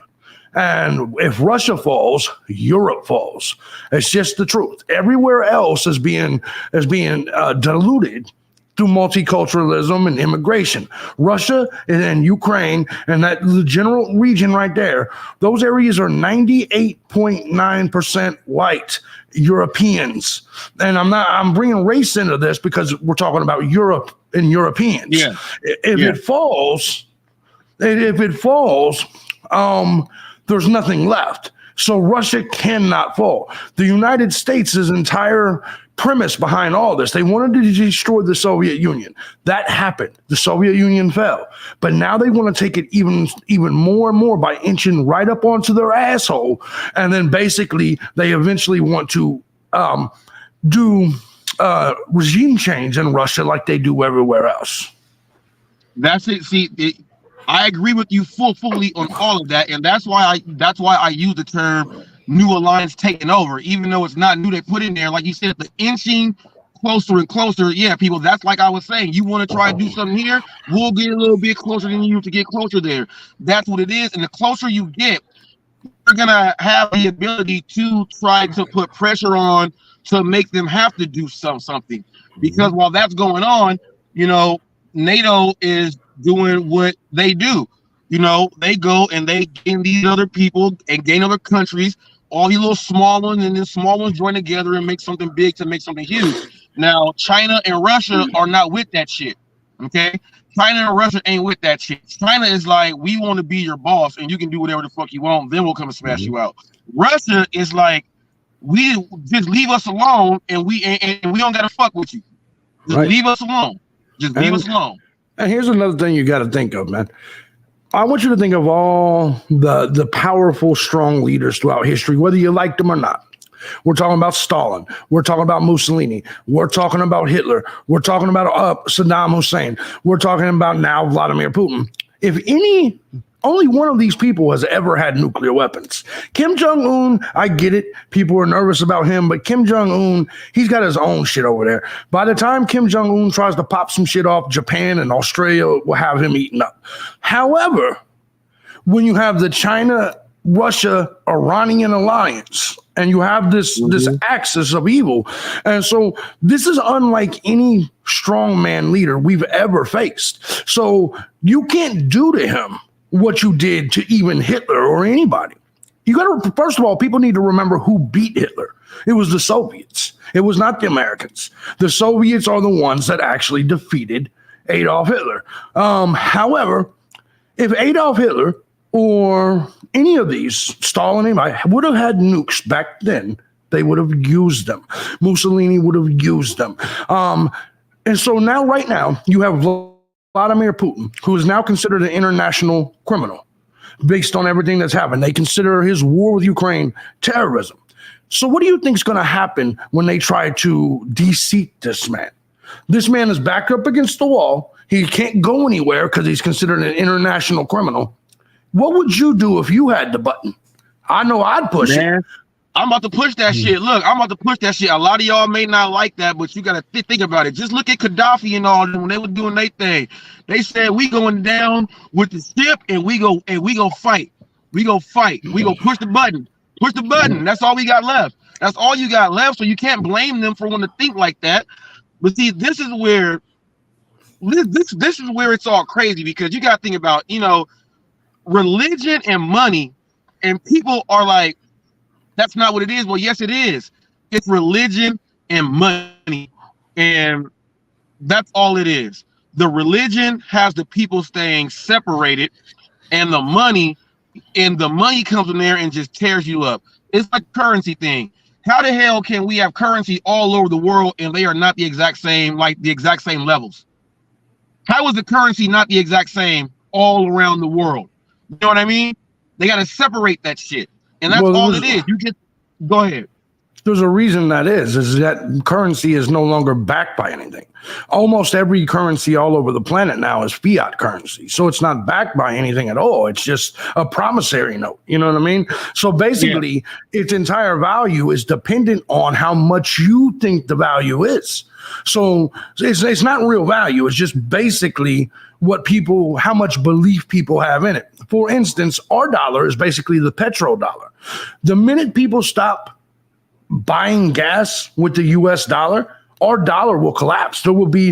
[SPEAKER 13] And if Russia falls, Europe falls. It's just the truth. Everywhere else is being diluted through multiculturalism and immigration. Russia and Ukraine and the general region right there, those areas are 98.9% white Europeans. And I'm bringing race into this because we're talking about Europe and Europeans.
[SPEAKER 9] Yeah.
[SPEAKER 13] If it falls, there's nothing left. So Russia cannot fall. The United States' entire premise behind all this, they wanted to destroy the Soviet Union. That happened. The Soviet Union fell. But now they want to take it even more and more by inching right up onto their asshole. And then basically they eventually want to do regime change in Russia like they do everywhere else.
[SPEAKER 9] That's it. See, I agree with you fully on all of that, and that's why I use the term "new alliance taking over," even though it's not new. They put in there, like you said, the inching closer and closer. Yeah, people. That's like I was saying. You want to try to do something here, we'll get a little bit closer than you to get closer there. That's what it is, and the closer you get, you're gonna have the ability to try to put pressure on to make them have to do something. Because while that's going on, NATO is doing what they do. They go and they gain these other people and gain other countries, all these little small ones, and then small ones join together and make something big to make something huge. Now, China and Russia are not with that shit. Okay? China and Russia ain't with that shit. China is like, we want to be your boss and you can do whatever the fuck you want, then we'll come and smash you out. Russia is like, we just leave us alone and we don't gotta fuck with you. Just leave us alone. Just leave us alone.
[SPEAKER 13] And here's another thing you got to think of, man. I want you to think of all the powerful, strong leaders throughout history, whether you liked them or not. We're talking about Stalin. We're talking about Mussolini. We're talking about Hitler. We're talking about Saddam Hussein. We're talking about now Vladimir Putin. If only one of these people has ever had nuclear weapons. Kim Jong-un, I get it. People are nervous about him, but Kim Jong-un, he's got his own shit over there. By the time Kim Jong-un tries to pop some shit off, Japan and Australia will have him eaten up. However, when you have the China-Russia-Iranian alliance, and you have this axis of evil, and so this is unlike any strongman leader we've ever faced. So you can't do to him what you did to even Hitler or anybody. You got to, first of all, people need to remember who beat Hitler. It was the Soviets. It was not the Americans. The Soviets are the ones that actually defeated Adolf Hitler. However, if Adolf Hitler or any of these, Stalin, anybody, would have had nukes back then, they would have used them. Mussolini would have used them. And so now, right now, you have Vladimir Putin, who is now considered an international criminal based on everything that's happened. They consider his war with Ukraine terrorism. So what do you think is going to happen when they try to de-seat this man? This man is backed up against the wall. He can't go anywhere because he's considered an international criminal. What would you do if you had the button? I know I'd push it.
[SPEAKER 9] I'm about to push that shit. Look, I'm about to push that shit. A lot of y'all may not like that, but you gotta think about it. Just look at Gaddafi and all them when they were doing their thing. They said we going down with the ship and we go fight. We go fight. We go push the button. Push the button. That's all we got left. That's all you got left. So you can't blame them for wanting to think like that. But see, this is where it's all crazy, because you got to think about, religion and money, and people are like, that's not what it is. Well, yes, it is. It's religion and money, and that's all it is. The religion has the people staying separated, and the money comes in there and just tears you up. It's like a currency thing. How the hell can we have currency all over the world and they are not the exact same, like the exact same levels? How is the currency not the exact same all around the world? You know what I mean? They got to separate that shit, and that's all it is. You just go ahead.
[SPEAKER 13] There's a reason that is that currency is no longer backed by anything. Almost every currency all over the planet now is fiat currency. So it's not backed by anything at all. It's just a promissory note. You know what I mean? So basically, its entire value is dependent on how much you think the value is. So it's not real value. It's just basically how much belief people have in it. For instance, our dollar is basically the petrodollar. The minute people stop buying gas with the US dollar, our dollar will collapse. There will be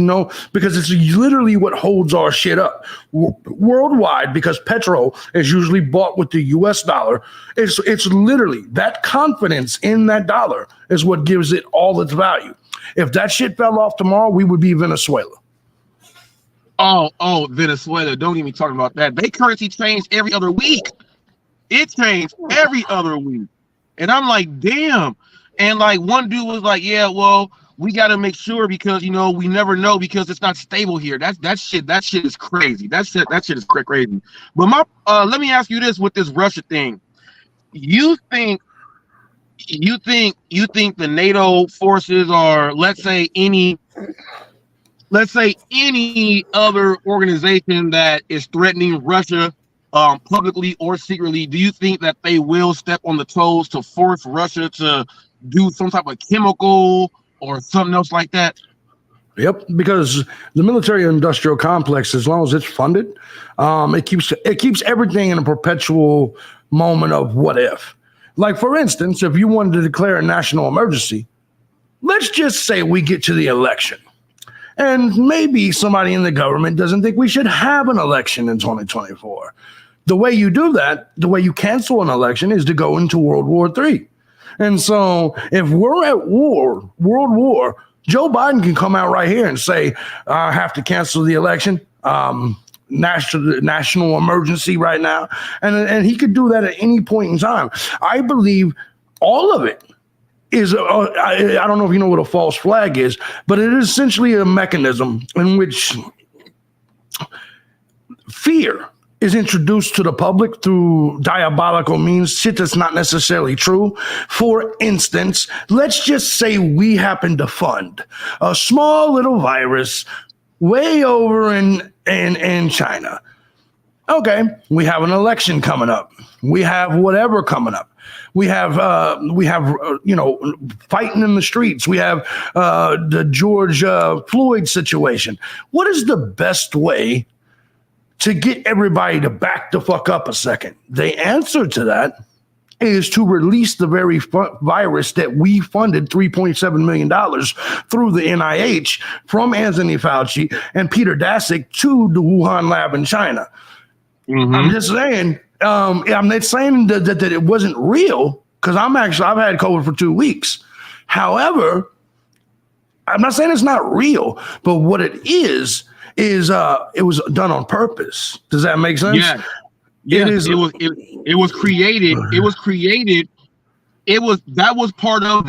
[SPEAKER 13] because it's literally what holds our shit up worldwide, because petrol is usually bought with the US dollar. It's literally that confidence in that dollar is what gives it all its value. If that shit fell off tomorrow, we would be Venezuela.
[SPEAKER 9] Oh, Venezuela. Don't even talk about that. They currency changed every other week. It changed every other week. And I'm like, damn. And like one dude was like, yeah, well, we got to make sure because, we never know because it's not stable here. That shit is crazy. That shit is crazy. But let me ask you this with this Russia thing. You think the NATO forces or let's say any other organization that is threatening Russia publicly or secretly, do you think that they will step on the toes to force Russia to do some type of chemical or something else like that?
[SPEAKER 13] Yep, because the military-industrial complex, as long as it's funded, it keeps everything in a perpetual moment of what if. Like, for instance, if you wanted to declare a national emergency, let's just say we get to the election. And maybe somebody in the government doesn't think we should have an election in 2024. The way you do that, the way you cancel an election, is to go into World War III. And so if we're at war, World War, Joe Biden can come out right here and say, I have to cancel the election, national emergency right now. And he could do that at any point in time. I believe all of it is, I don't know if you know what a false flag is, but it is essentially a mechanism in which fear is introduced to the public through diabolical means, shit that's not necessarily true. For instance, let's just say we happen to fund a small little virus way over in China. Okay, we have an election coming up. We have whatever coming up. We have fighting in the streets. We have the George Floyd situation. What is the best way to get everybody to back the fuck up a second? The answer to that is to release the very virus that we funded $3.7 million through the NIH from Anthony Fauci and Peter Daszak to the Wuhan lab in China. Mm-hmm. I'm just saying, I'm not saying that it wasn't real, because I've had COVID for 2 weeks. However, I'm not saying it's not real, but what it is it was done on purpose. Does that make sense? Yeah. It was created. That was part of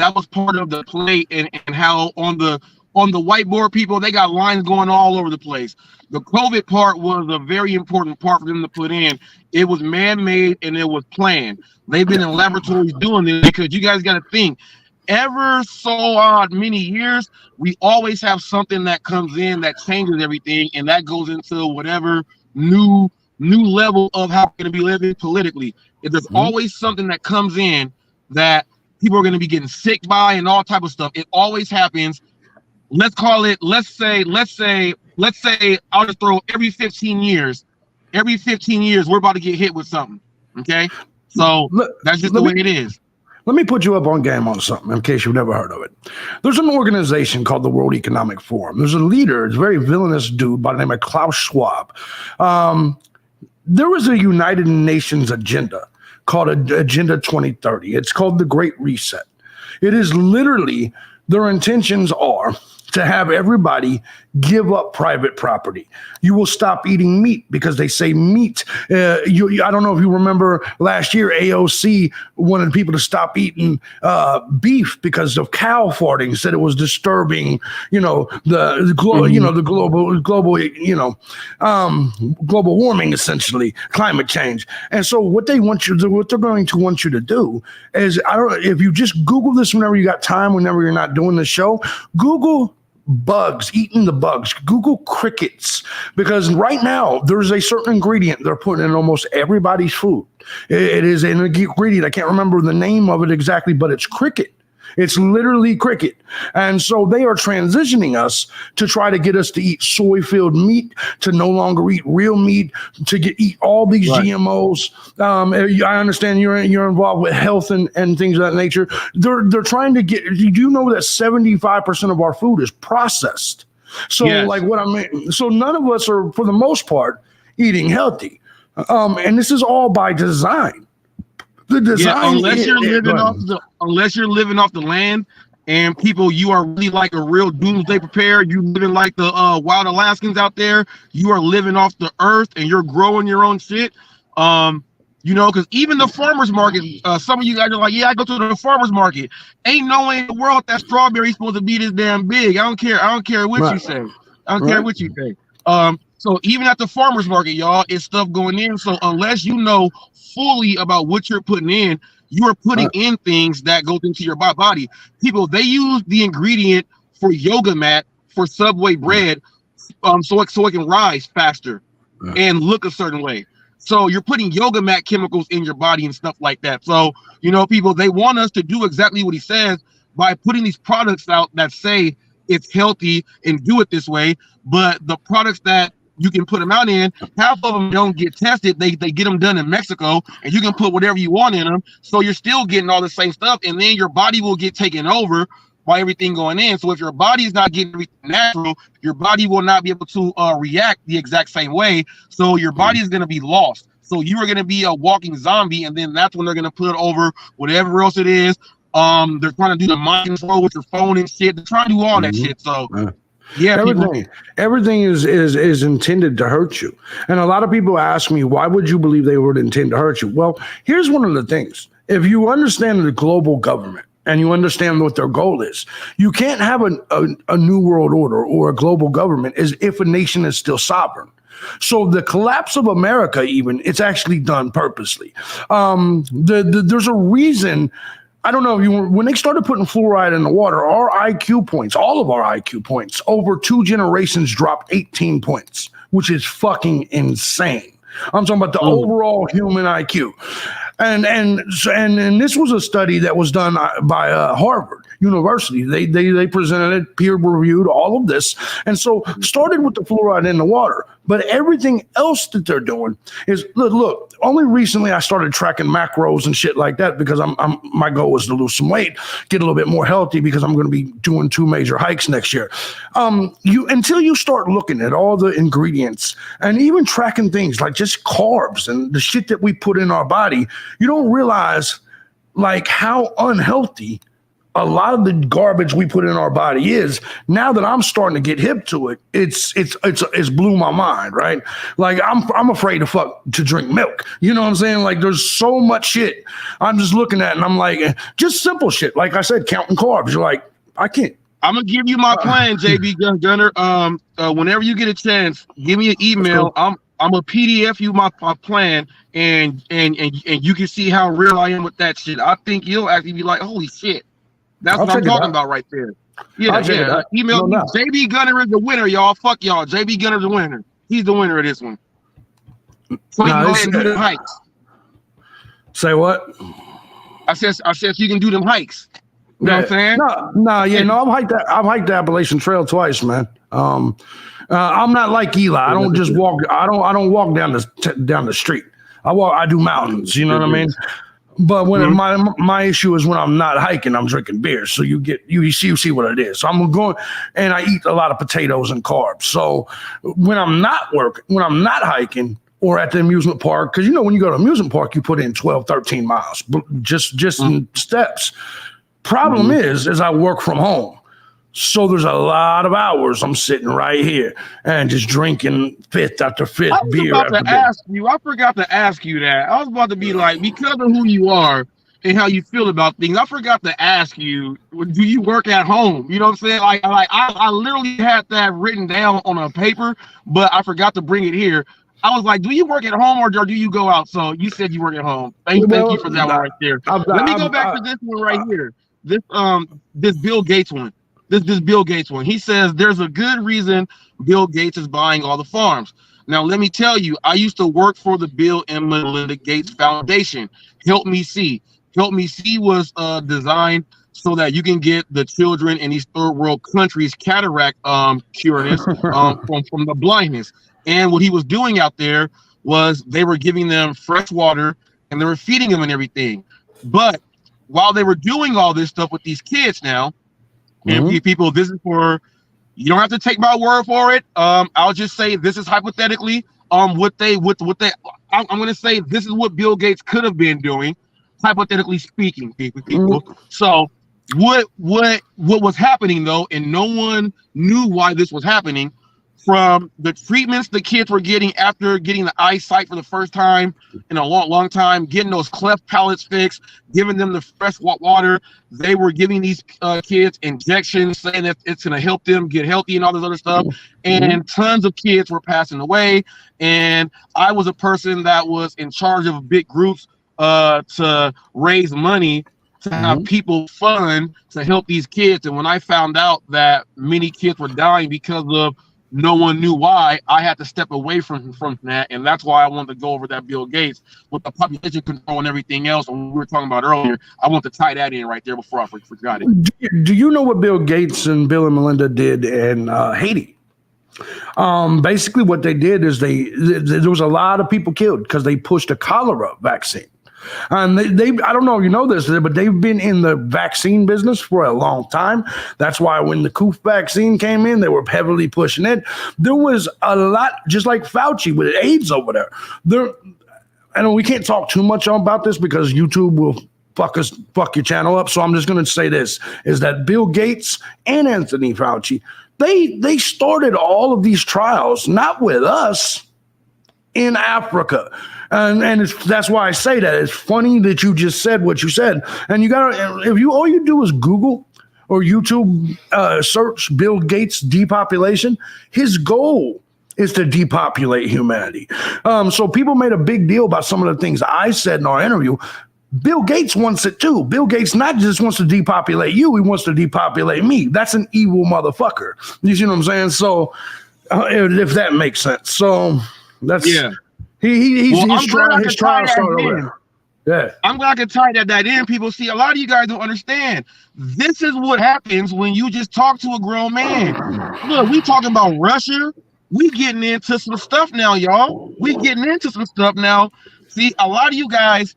[SPEAKER 13] the play, and how on the whiteboard, people, they got lines going all over the place. The COVID part was a very important part for them to put in. It was man-made and it was planned. They've been in laboratories doing this, because you guys got to think, ever so many years, we always have something that comes in that changes everything, and that goes into whatever new level of how we're going to be living politically. If there's always something that comes in that people are going to be getting sick by and all type of stuff, it always happens. Let's say I'll just throw every 15 years, we're about to get hit with something. Okay, so that's just the way it is. Let me put you up on game on something in case you've never heard of it. There's an organization called the World Economic Forum. There's a leader, it's a very villainous dude by the name of Klaus Schwab. There was a United Nations agenda called Agenda 2030. It's called the Great Reset. It is literally their intentions are to have everybody give up private property. You will stop eating meat because they say meat. I don't know if you remember last year, AOC wanted people to stop eating beef because of cow farting. Said it was disturbing. The global warming, essentially climate change. And so what they're going to want you to do is, if you just Google this whenever you got time, whenever you're not doing the show, Google bugs, eating the bugs, Google crickets, because right now there's a certain ingredient they're putting in almost everybody's food. It is an ingredient. I can't remember the name of it exactly, but it's cricket. It's literally cricket. And so they are transitioning us to try to get us to eat soy-filled meat, to no longer eat real meat, to eat all these GMOs. I understand you're involved with health and things of that nature. They're trying to get, you know that 75% of our food is processed. So so none of us are, for the most part, eating healthy. And this is all by design. The design,
[SPEAKER 9] unless you're living off the land, and people, you are really like a real doomsday prepared. You living like the wild Alaskans out there. You are living off the earth, and you're growing your own shit. Because even the farmers market, some of you guys are like, yeah, I go to the farmers market. Ain't no way in the world that strawberry's supposed to be this damn big. I don't care what you say. I don't care what you say. So even at the farmers market, y'all, it's stuff going in. So unless you know fully about what you're putting in, you are putting in things that goes into your body. People, they use the ingredient for yoga mat for Subway bread, so it can rise faster and look a certain way. So you're putting yoga mat chemicals in your body and stuff like that. So, people, they want us to do exactly what he says by putting these products out that say it's healthy and do it this way. But the products that you can put them out in, half of them don't get tested. They get them done in Mexico, and you can put whatever you want in them. So you're still getting all the same stuff, and then your body will get taken over by everything going in. So if your body is not getting everything natural, your body will not be able to react the exact same way. So your body is going to be lost. So you are going to be a walking zombie, and then that's when they're going to put over whatever else it is. They're trying to do the mind control with your phone and shit. They're trying to do all that shit. So yeah,
[SPEAKER 13] everything is intended to hurt you. And a lot of people ask me, why would you believe they would intend to hurt you? Well, here's one of the things. If you understand the global government and you understand what their goal is, you can't have a new world order or a global government as if a nation is still sovereign. So the collapse of America, even, it's actually done purposely. There's a reason. I don't know if when they started putting fluoride in the water, our IQ points, all of our IQ points, over 2 generations dropped 18 points, which is fucking insane. I'm talking about the overall human IQ. And this was a study that was done by Harvard University. They presented it, peer reviewed, all of this. And so started with the fluoride in the water. But everything else that they're doing is, look, only recently I started tracking macros and shit like that because my goal was to lose some weight, get a little bit more healthy because I'm going to be doing 2 major hikes next year. Until you start looking at all the ingredients and even tracking things like just carbs and the shit that we put in our body, you don't realize like how unhealthy a lot of the garbage we put in our body is. Now that I'm starting to get hip to it, it's blew my mind, right? Like I'm afraid to drink milk. You know what I'm saying? Like there's so much shit I'm just looking at, and I'm like, just simple shit. Like I said, counting carbs. You're like, I can't.
[SPEAKER 9] I'm gonna give you my plan, JB Gunner. Whenever you get a chance, give me an email. Cool. I'm a PDF you my plan, and you can see how real I am with that shit. I think you'll actually be like, holy shit. That's what I'm talking about right there. Yeah. Email me. JB Gunner is the winner, y'all. Fuck y'all. JB Gunner's the winner. He's the winner of this one. So you can go ahead and do them hikes.
[SPEAKER 13] Say what?
[SPEAKER 9] I said you can do them hikes. You know what I'm saying?
[SPEAKER 13] I've hiked the Appalachian Trail twice, man. I'm not like Eli. I don't just walk. I don't walk down the street. I do mountains. You know what I mean? But when my issue is when I'm not hiking, I'm drinking beer. So you see what it is. So I'm going and I eat a lot of potatoes and carbs. So when I'm not hiking or at the amusement park, because when you go to amusement park, you put in 12, 13 miles just in steps. Problem is I work from home. So there's a lot of hours I'm sitting right here and just drinking fifth after fifth beer after beer.
[SPEAKER 9] I forgot to ask you that. I was about to be like, because of who you are and how you feel about things, I forgot to ask you, do you work at home? You know what I'm saying? Like I literally had that written down on a paper, but I forgot to bring it here. I was like, do you work at home or do you go out? So you said you work at home. Thank you for that one right there. Let me go back to this one right here. This Bill Gates one. This Bill Gates one. He says there's a good reason Bill Gates is buying all the farms. Now, let me tell you, I used to work for the Bill and Melinda Gates Foundation. Help Me See. Help Me See was designed so that you can get the children in these third world countries cataract cureness from the blindness. And what he was doing out there was they were giving them fresh water and they were feeding them and everything. But while they were doing all this stuff with these kids now, and people, this is for, you don't have to take my word for it. I'll just say this is hypothetically I'm going to say this is what Bill Gates could have been doing, hypothetically speaking, people. So what was happening though, and no one knew why this was happening, from the treatments the kids were getting after getting the eyesight for the first time in a long time, getting those cleft palates fixed, giving them the fresh water. They were giving these kids injections, saying that it's going to help them get healthy and all this other stuff. And tons of kids were passing away. And I was a person that was in charge of big groups to raise money to have people fund to help these kids. And when I found out that many kids were dying because of no one knew why, I had to step away from that, and that's why I wanted to go over that Bill Gates with the population control and everything else. And we were talking about earlier, I want to tie that in right there before I forgot it.
[SPEAKER 13] Do you know what Bill Gates and Bill and Melinda did in Haiti? Basically, what they did is there was a lot of people killed because they pushed a cholera vaccine. And they I don't know if you know this, but they've been in the vaccine business for a long time. That's why when the COOF vaccine came in, they were heavily pushing it. There was a lot, just like Fauci with AIDS over there. I know we can't talk too much about this because YouTube will fuck your channel up. So I'm just going to say this, is that Bill Gates and Anthony Fauci, they started all of these trials, not with us, in Africa. And that's why I say that. It's funny that you just said what you said. And you gotta, all you do is Google or YouTube search Bill Gates depopulation. His goal is to depopulate humanity. So people made a big deal about some of the things I said in our interview. Bill Gates wants it too. Bill Gates not just wants to depopulate you, he wants to depopulate me. That's an evil motherfucker. You see what I'm saying? So if that makes sense. So that's his trial started over. Yeah. I'm
[SPEAKER 9] glad I can tie that in. People see, a lot of you guys don't understand. This is what happens when you just talk to a grown man. Look, we talking about Russia. We getting into some stuff now, y'all. We getting into some stuff now. See, a lot of you guys,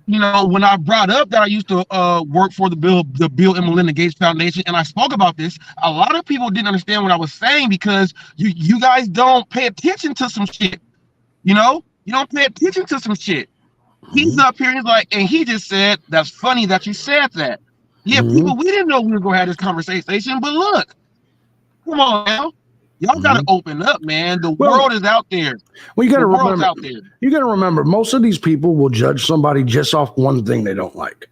[SPEAKER 9] you know, when I brought up that I used to work for the Bill and Melinda Gates Foundation, and I spoke about this, a lot of people didn't understand what I was saying because you guys don't pay attention to some shit. You know, you don't pay attention to some shit. He's up here, he's like, and he just said, that's funny that you said that. Yeah, people, we didn't know we were going to have this conversation, but look, come on now. Y'all got to open up, man. The world is out there.
[SPEAKER 13] Well, you got to remember, most of these people will judge somebody just off one thing they don't like.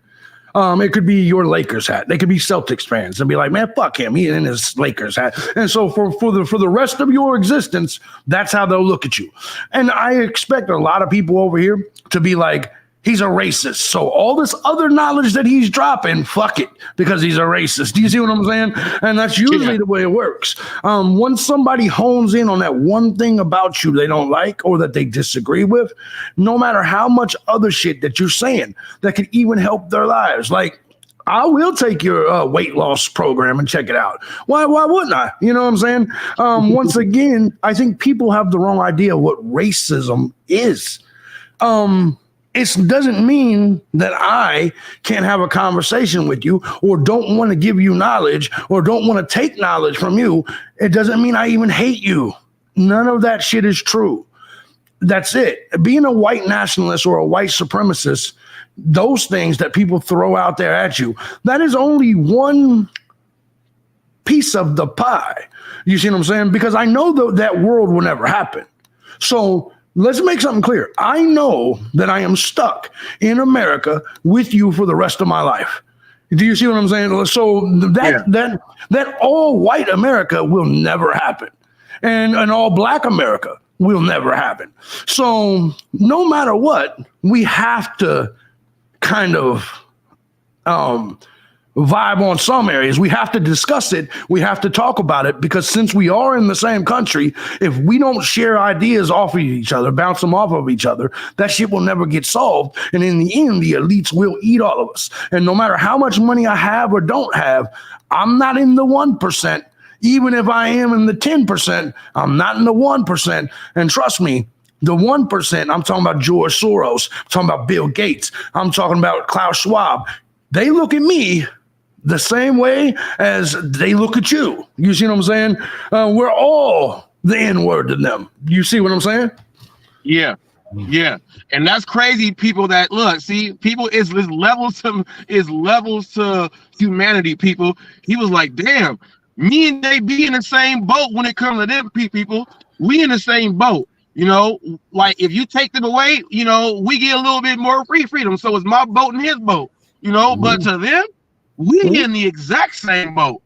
[SPEAKER 13] It could be your Lakers hat. They could be Celtics fans and be like, man, fuck him. He in his Lakers hat. And so for the rest of your existence, that's how they'll look at you. And I expect a lot of people over here to be like, he's a racist. So all this other knowledge that he's dropping, fuck it, because he's a racist. Do you see what I'm saying? And that's usually the way it works. Once somebody hones in on that one thing about you they don't like or that they disagree with, no matter how much other shit that you're saying that could even help their lives. Like, I will take your weight loss program and check it out. Why wouldn't I? You know what I'm saying? Once again, I think people have the wrong idea what racism is. It doesn't mean that I can't have a conversation with you or don't want to give you knowledge or don't want to take knowledge from you. It doesn't mean I even hate you. None of that shit is true. That's it. Being a white nationalist or a white supremacist those things that people throw out there at you, that is only one piece of the pie. You see what I'm saying? Because I know that world will never happen. So let's make something clear. I know that I am stuck in America with you for the rest of my life. Do you see what I'm saying? So that all white America will never happen. And all black America will never happen. So no matter what, we have to kind of vibe on some areas. We have to discuss it. We have to talk about it, because since we are in the same country, if we don't share ideas off of each other, bounce them off of each other, that shit will never get solved. And in the end, the elites will eat all of us. And no matter how much money I have or don't have, I'm not in the 1%. Even if I am in the 10%, I'm not in the 1%. And trust me, the 1%, I'm talking about George Soros, I'm talking about Bill Gates, I'm talking about Klaus Schwab. They look at me the same way as they look at you. You see what I'm saying? We're all the N-word to them. You see what I'm saying?
[SPEAKER 9] Yeah. Yeah. And that's crazy, people. That look, see, people is levels to humanity, people. He was like, damn, me and they be in the same boat when it comes to them people. We in the same boat. You know, like if you take them away, you know, we get a little bit more freedom. So it's my boat and his boat, you know, but to them, we in the exact same boat.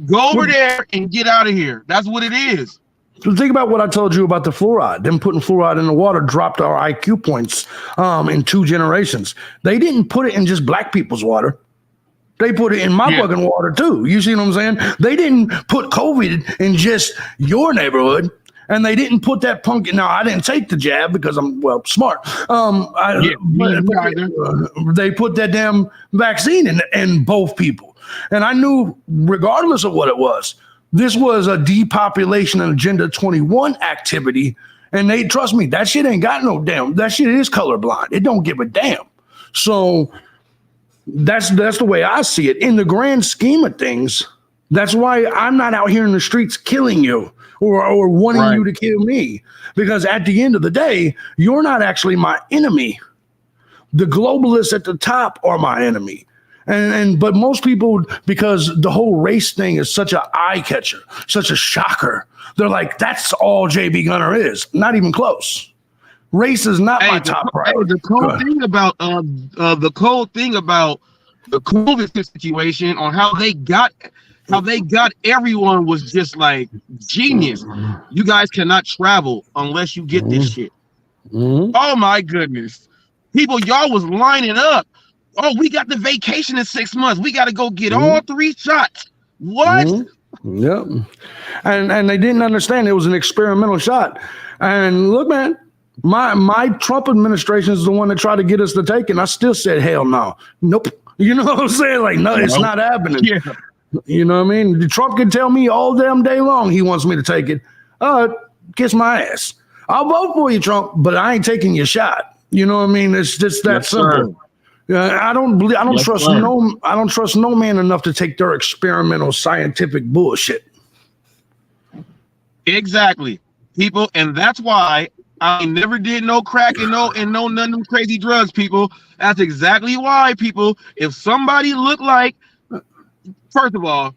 [SPEAKER 9] Go over there and get out of here. That's what it is.
[SPEAKER 13] So think about what I told you about the fluoride. Them putting fluoride in the water dropped our IQ points in 2 generations. They didn't put it in just black people's water. They put it in my fucking water too. You see what I'm saying? They didn't put COVID in just your neighborhood. And they didn't put that pumpkin. Now, I didn't take the jab because I'm, smart. They put that damn vaccine in both people. And I knew, regardless of what it was, this was a depopulation and Agenda 21 activity. And they, trust me, that shit ain't got no damn. That shit is colorblind. It don't give a damn. So that's the way I see it. In the grand scheme of things, that's why I'm not out here in the streets killing you. Or wanting you to kill me, because at the end of the day, you're not actually my enemy. The globalists at the top are my enemy. But most people, because the whole race thing is such an eye catcher, such a shocker, they're like, that's all JB Gunner is. Not even close. Race is not my top priority.
[SPEAKER 9] The cool thing about the COVID situation on how they got everyone was just like genius. You guys cannot travel unless you get this shit. Oh my goodness. People, y'all was lining up. Oh, we got the vacation in 6 months. We got to go get all 3 shots. What?
[SPEAKER 13] Yep. And they didn't understand it was an experimental shot. And look, man, my Trump administration is the one that tried to get us to take it. And I still said, hell no. Nope. You know what I'm saying? Like, no, it's not happening. Yeah. You know what I mean? Trump can tell me all damn day long he wants me to take it. Kiss my ass. I'll vote for you, Trump, but I ain't taking your shot. You know what I mean? It's just that simple. I don't trust no man enough to take their experimental scientific bullshit.
[SPEAKER 9] Exactly, people, and that's why I never did no crack and no none of them crazy drugs, people. That's exactly why, people. If somebody look like, First of all,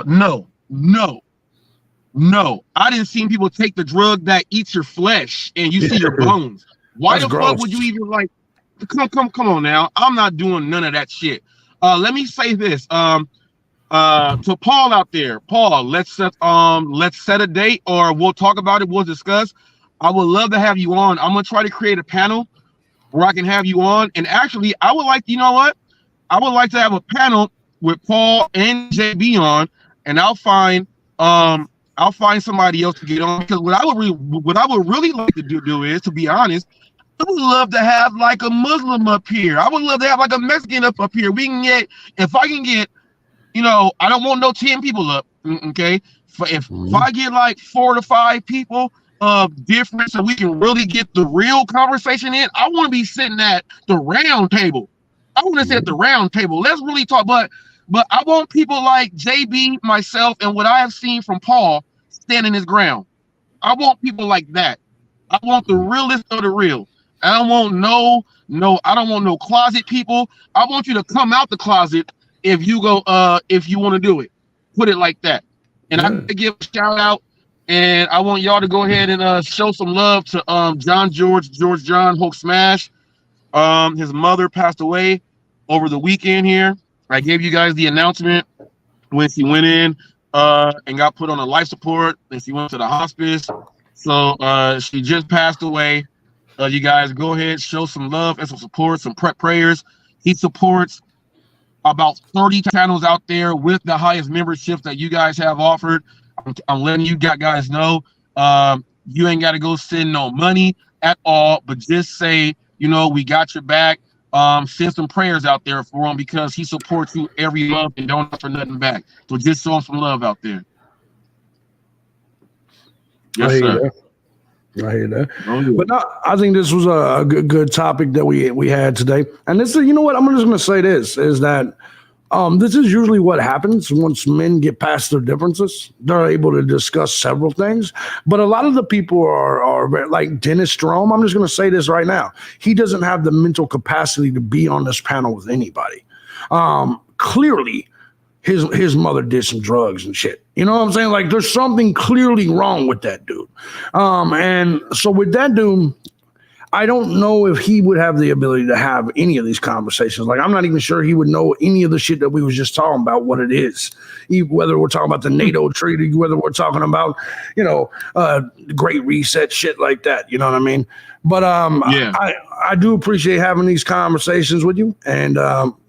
[SPEAKER 9] no. I didn't see people take the drug that eats your flesh and you see your bones. Why the fuck would you even like? Come on now. I'm not doing none of that shit. Let me say this. To Paul out there, Paul, let's set a date, or we'll talk about it. We'll discuss. I would love to have you on. I'm gonna try to create a panel where I can have you on. And actually, I would like, you know what? I would like to have a panel with Paul and JB on, and I'll find somebody else to get on, because what I would really like to do is, to be honest, I would love to have like a Muslim up here. I would love to have like a Mexican up here. We can get, if I can get, you know, I don't want no 10 people up. Okay, if I get like 4 to 5 people different, so we can really get the real conversation in. I want to be sitting at the round table. I want to sit at the round table. Let's really talk. But I want people like JB, myself, and what I have seen from Paul standing his ground. I want people like that. I want the realest of the real. I don't want I don't want no closet people. I want you to come out the closet if you go if you want to do it. Put it like that. And I give a shout out, and I want y'all to go ahead and show some love to George John Hulk Smash. His mother passed away over the weekend here. I gave you guys the announcement when she went in and got put on a life support, and she went to the hospice. So she just passed away. You guys go ahead, show some love and some support, some prayers. He supports about 30 channels out there with the highest memberships that you guys have offered. I'm letting you guys know, you ain't got to go send no money at all, but just say, you know, we got your back. Send some prayers out there for him because he supports you every month and don't ask for nothing back. So just show him some love out there. Yes, sir.
[SPEAKER 13] I hear that. But no, I think this was a good topic that we had today. And this is, you know what, I'm just going to say this, is that this is usually what happens once men get past their differences. They're able to discuss several things. But a lot of the people are like Dennis Jerome. I'm just going to say this right now. He doesn't have the mental capacity to be on this panel with anybody. Clearly, his mother did some drugs and shit. You know what I'm saying? Like, there's something clearly wrong with that dude. And so with that dude, I don't know if he would have the ability to have any of these conversations. Like, I'm not even sure he would know any of the shit that we was just talking about, what it is. Whether we're talking about the NATO treaty, whether we're talking about, you know, Great Reset, shit like that. You know what I mean? But I do appreciate having these conversations with you. And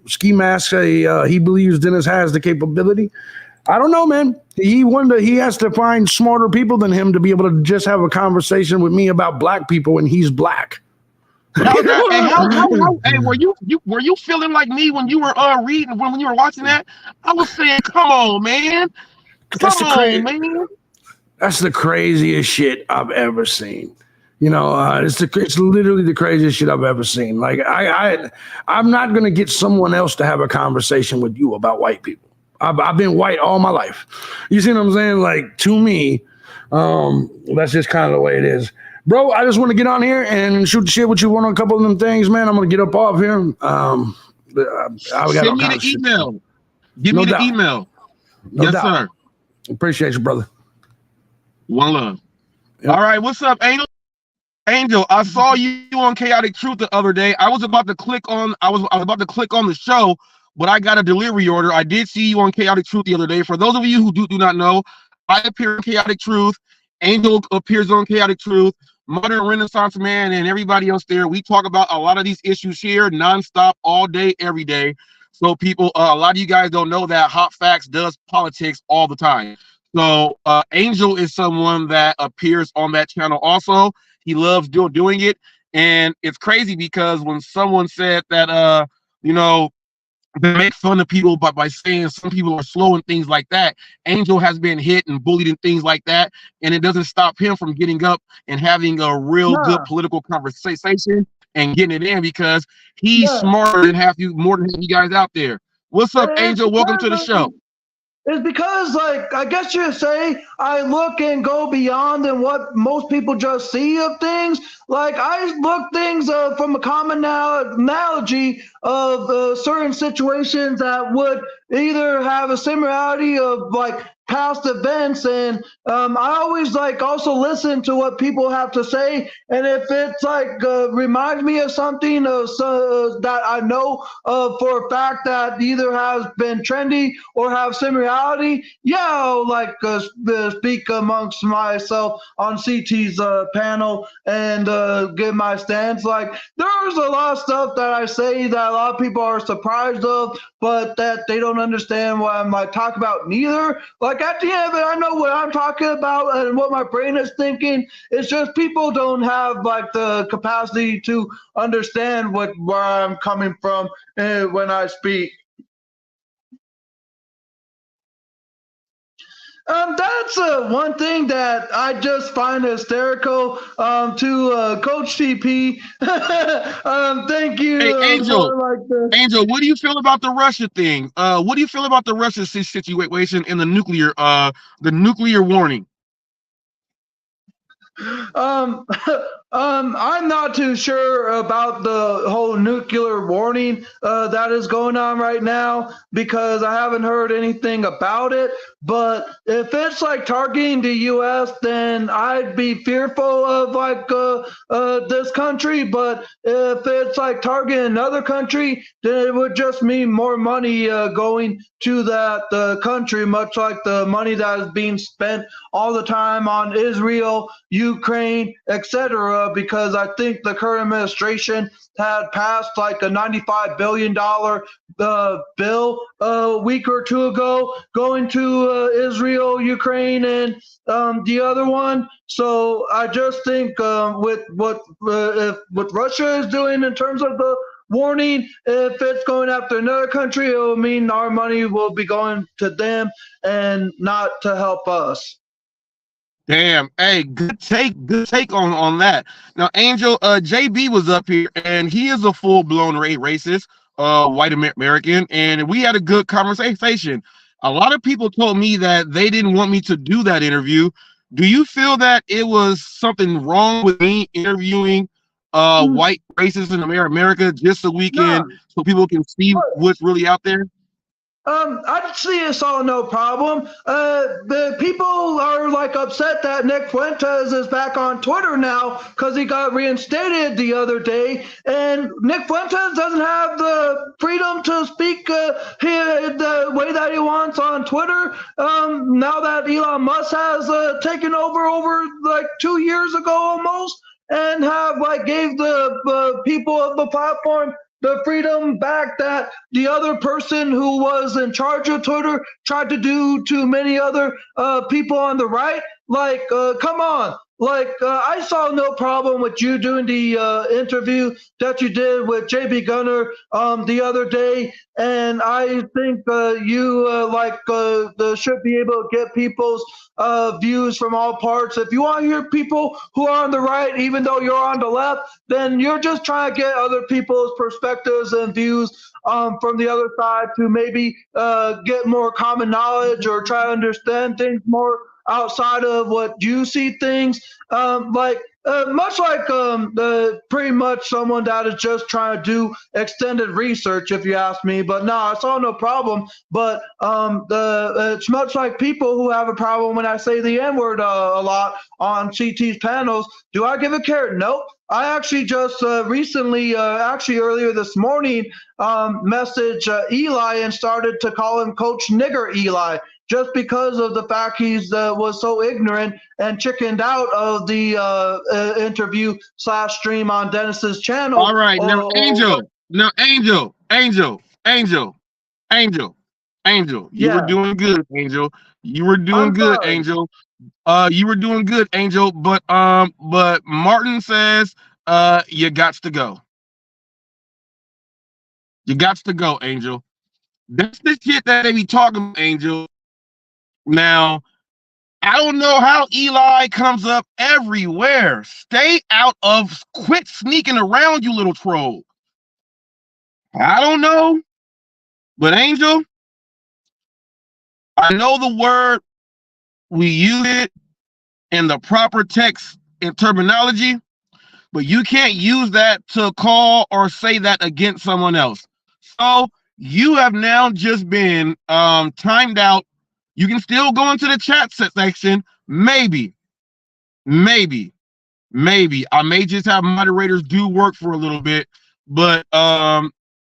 [SPEAKER 13] Ski Mask, he believes Dennis has the capability. I don't know, man. He has to find smarter people than him to be able to just have a conversation with me about black people, and he's black.
[SPEAKER 9] Hey, were you feeling like me when you were reading when you were watching that? I was saying, come on, man. Man.
[SPEAKER 13] That's the craziest shit I've ever seen. You know, it's literally the craziest shit I've ever seen. Like, I'm not gonna get someone else to have a conversation with you about white people. I've been white all my life. You see what I'm saying? Like, to me, that's just kind of the way it is. Bro, I just want to get on here and shoot the shit with you on a couple of them things, man. I'm going to get up off here.
[SPEAKER 9] Send me the email. Give me the email. Yes, sir.
[SPEAKER 13] Appreciate you, brother.
[SPEAKER 9] One love. Yep. All right, what's up, Angel? Angel, I saw you on Chaotic Truth the other day. I was about to click on the show, but I got a delivery order. I did see you on Chaotic Truth the other day. For those of you who do not know, I appear on Chaotic Truth. Angel appears on Chaotic Truth. Modern Renaissance Man and everybody else there. We talk about a lot of these issues here nonstop, all day, every day. So people, a lot of you guys don't know that Hot Facts does politics all the time. So Angel is someone that appears on that channel also. He loves doing it. And it's crazy because when someone said that, you know, they make fun of people by saying some people are slow and things like that. Angel has been hit and bullied and things like that, and it doesn't stop him from getting up and having a real good political conversation and getting it in because he's smarter than more than half you guys out there. What's up, Angel? Welcome to the show.
[SPEAKER 14] It's because, like, I guess you'd say I look and go beyond than what most people just see of things. Like, I look things from a common analogy of certain situations that would either have a similarity of, like, past events, and I always like also listen to what people have to say, and if it's like reminds me of something that I know for a fact that either has been trendy or have similarity, I'll like speak amongst myself on CT's panel and give my stance. Like, there's a lot of stuff that I say that a lot of people are surprised of, but that they don't understand what I'm like talking about neither. Like, at the end of it, I know what I'm talking about and what my brain is thinking. It's just people don't have like the capacity to understand where I'm coming from when I speak. That's one thing that I just find hysterical to Coach TP. Thank you.
[SPEAKER 9] Hey, Angel, Angel, what do you feel about the Russia thing? What do you feel about the Russia situation and the nuclear warning?
[SPEAKER 14] I'm not too sure about the whole nuclear warning that is going on right now because I haven't heard anything about it. But if it's like targeting the U.S., then I'd be fearful of like this country. But if it's like targeting another country, then it would just mean more money going to that country, much like the money that is being spent all the time on Israel, Ukraine, etc. Because I think the current administration had passed like a $95 billion bill a week or two ago going to Israel, Ukraine, and the other one. So I just think with what Russia is doing in terms of the warning, if it's going after another country, it will mean our money will be going to them and not to help us.
[SPEAKER 9] Damn. Hey, good take on that. Now, Angel, JB was up here, and he is a full-blown racist, white American, and we had a good conversation. A lot of people told me that they didn't want me to do that interview. Do you feel that it was something wrong with me interviewing white racists in America just so we can so people can see what's really out there?
[SPEAKER 14] I see saw no problem. The people are like upset that Nick Fuentes is back on Twitter now because he got reinstated the other day, and Nick Fuentes doesn't have the freedom to speak the way that he wants on Twitter. Now that Elon Musk has taken over like 2 years ago almost, and have like gave the people of the platform the freedom back that the other person who was in charge of Twitter tried to do to many other people on the right. Like, come on. Like, I saw no problem with you doing the interview that you did with JB Gunner the other day. And I think you should be able to get people's views from all parts. If you want to hear people who are on the right, even though you're on the left, then you're just trying to get other people's perspectives and views from the other side to maybe get more common knowledge or try to understand things more outside of what you see things. Much like pretty much someone that is just trying to do extended research, if you ask me. But no, I saw no problem. But it's much like people who have a problem when I say the N-word a lot on CT's panels. Do I give a care? Nope. I actually just recently, earlier this morning, messaged Eli and started to call him Coach Nigger Eli, just because of the fact he's was so ignorant and chickened out of the interview / stream on Dennis's channel.
[SPEAKER 9] All right, now Angel. You were doing good, Angel. You were doing good, Angel. You were doing good, Angel. But Martin says you gots to go. You gots to go, Angel. That's the shit that they be talking about, Angel. Now, I don't know how Eli comes up everywhere. Stay out of, quit sneaking around, you little troll. I don't know. But Angel, I know the word, we use it in the proper text and terminology, but you can't use that to call or say that against someone else. So you have now just been timed out. You can still go into the chat section. Maybe. I may just have moderators do work for a little bit, but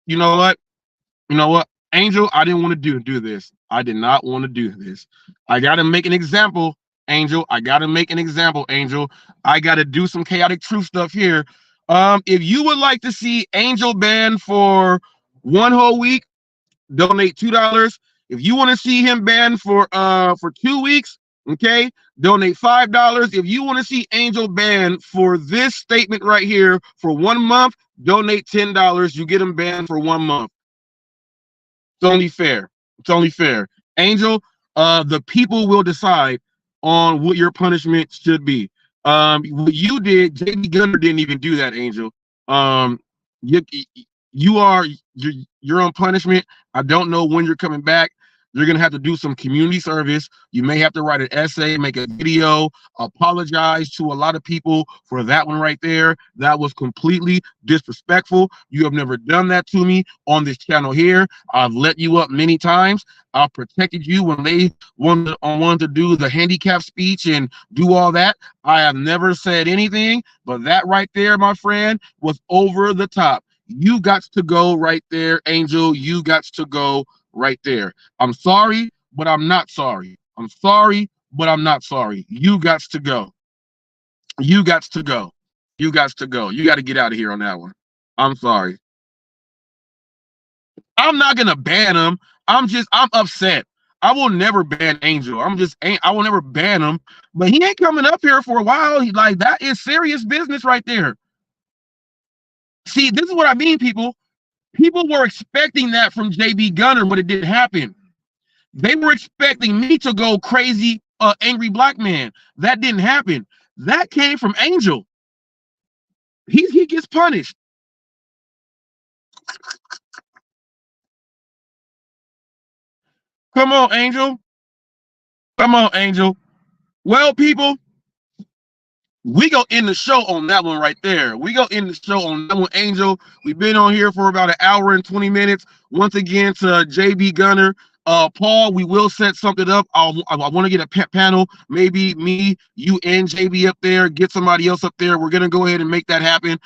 [SPEAKER 9] you know what? Angel, I didn't want to do this. I did not want to do this. I got to make an example, Angel. I got to do some chaotic truth stuff here. If you would like to see Angel banned for 1 whole week, donate $2. If you want to see him banned for 2 weeks, okay, donate $5. If you want to see Angel banned for this statement right here for 1 month, donate $10. You get him banned for 1 month. It's only fair. Angel, the people will decide on what your punishment should be. What you did, JB Gunner didn't even do that, Angel. You're on punishment. I don't know when you're coming back. You're going to have to do some community service. You may have to write an essay, make a video, apologize to a lot of people for that one right there. That was completely disrespectful. You have never done that to me on this channel here. I've let you up many times. I've protected you when they wanted to do the handicap speech and do all that. I have never said anything, but that right there, my friend, was over the top. You got to go right there, Angel. You got to go right there. I'm sorry, but I'm not sorry. I'm sorry, but I'm not sorry. You got to go. You got to go. You got to go. You got to get out of here on that one. I'm sorry. I'm not gonna ban him. I'm upset. I will never ban Angel. I will never ban him, but he ain't coming up here for a while. Like, that is serious business right there. See, this is what I mean, people. People were expecting that from JB Gunner, but it didn't happen. They were expecting me to go crazy, angry black man. That didn't happen. That came from Angel. He gets punished. Come on, Angel. Come on, Angel. Well, people, we go end the show on that one right there. We go end the show on that one, Angel. We've been on here for about an hour and 20 minutes. Once again, to JB Gunner. Paul, we will set something up. I want to get a panel, maybe me, you, and JB up there. Get somebody else up there. We're gonna go ahead and make that happen.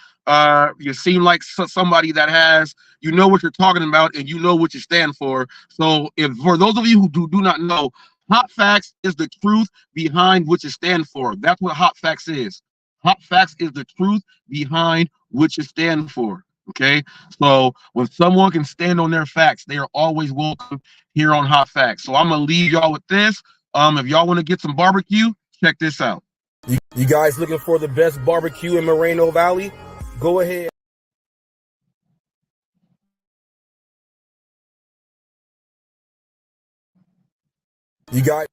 [SPEAKER 9] You seem like somebody that has, you know what you're talking about, and you know what you stand for. So, if for those of you who do not know, Hot Facts is the truth behind what you stand for. That's what Hot Facts is. Hot Facts is the truth behind what you stand for. Okay, so when someone can stand on their facts, they are always welcome here on Hot Facts. So I'm gonna leave y'all with this. If y'all want to get some barbecue, check this out.
[SPEAKER 15] You guys looking for the best barbecue in Moreno Valley? Go ahead. You guys.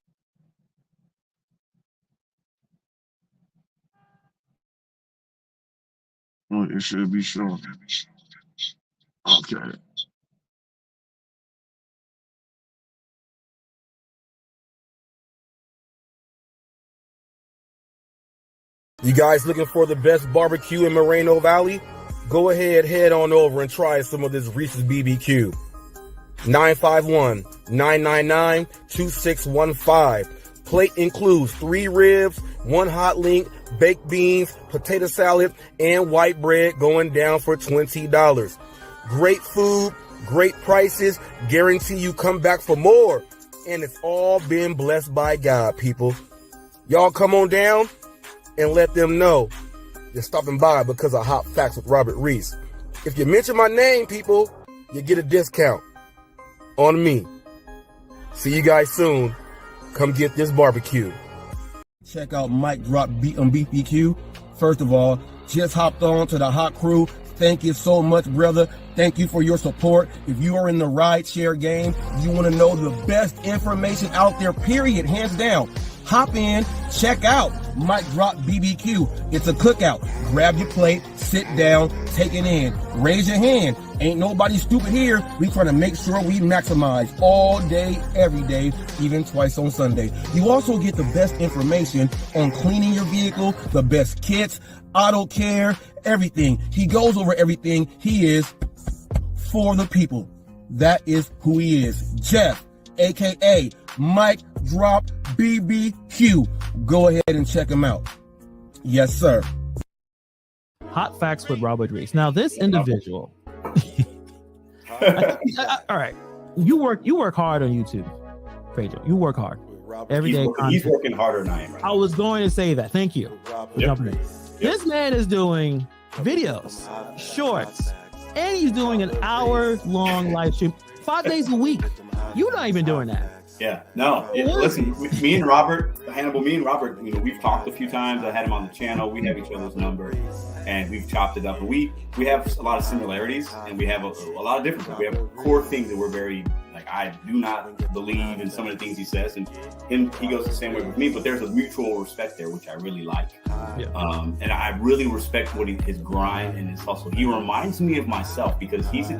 [SPEAKER 9] It should be shown. Okay.
[SPEAKER 15] You guys looking for the best barbecue in Moreno Valley? Go ahead, head on over and try some of this Reese's BBQ. 951-999-2615. Plate includes 3 ribs, 1 hot link, baked beans, potato salad, and white bread going down for $20. Great food, great prices, guarantee you come back for more. And it's all been blessed by God, people. Y'all come on down and let them know you're stopping by because of Hot Facts with Robert Reese. If you mention my name, people, you get a discount on me. See you guys soon. Come get this barbecue.
[SPEAKER 16] Check out Mike Drop Beat on BBQ. First of all, just hopped on to the Hot Crew. Thank you so much, brother. Thank you for your support. If you are in the rideshare game, you want to know the best information out there, period, hands down. Hop in, check out Mike Drop BBQ. It's a cookout. Grab your plate, sit down, take it in. Raise your hand. Ain't nobody stupid here. We trying to make sure we maximize all day, every day, even twice on Sunday. You also get the best information on cleaning your vehicle, the best kits, auto care, everything. He goes over everything. He is for the people. That is who he is. Jeff, aka Mike Drop BBQ. Go ahead and check him out. Yes, sir.
[SPEAKER 17] Hot Facts with Robert Reese. Now, this individual. All right, you work hard on YouTube, Pedro. You work hard every day.
[SPEAKER 18] He's working harder than I am.
[SPEAKER 17] I was going to say that. Thank you. This man is doing videos, shorts, and he's doing an hour-long live stream 5 days a week. You're not even doing that.
[SPEAKER 18] Yeah, no. Listen, me and Robert, Hannibal, we've talked a few times. I had him on the channel. We have each other's number, and we've chopped it up. And we have a lot of similarities, and we have a lot of differences. We have core things that we're very, like, I do not believe in some of the things he says, and he goes the same way with me. But there's a mutual respect there, which I really like. Yeah. And I really respect his grind and his hustle. He reminds me of myself because he's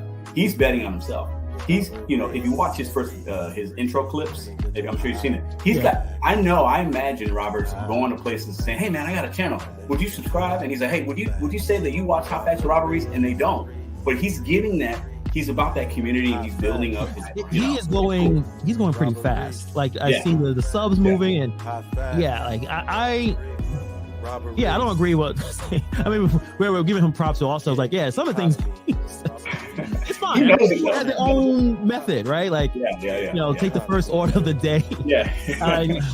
[SPEAKER 18] betting on himself. he's, you know, if you watch his first his intro clips, maybe I'm sure you've seen it. He's got, I imagine Robert's going to places saying, "Hey man, I got a channel. Would you subscribe?" And he's like, "Hey, would you say that you watch Hot Facts with Robert Reese?" And they don't. But he's giving that. He's about that community. He's building up.
[SPEAKER 17] He's going pretty fast. Like I see the subs moving, and I don't agree with. I mean, we're giving him props. So also, like, some of the things. It's fine. He has their own method, right? Like, take the first order of the day.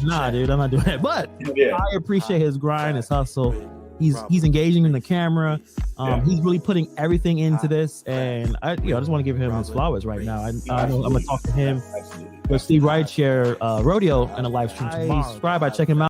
[SPEAKER 17] Nah, dude, I'm not doing that. But I appreciate his grind, his hustle. He's engaging in the camera. He's really putting everything into this, and I just want to give him his flowers right now. I know I'm gonna talk to him with Steve Rideshare Rodeo in a live stream tomorrow. Subscribe by checking him out.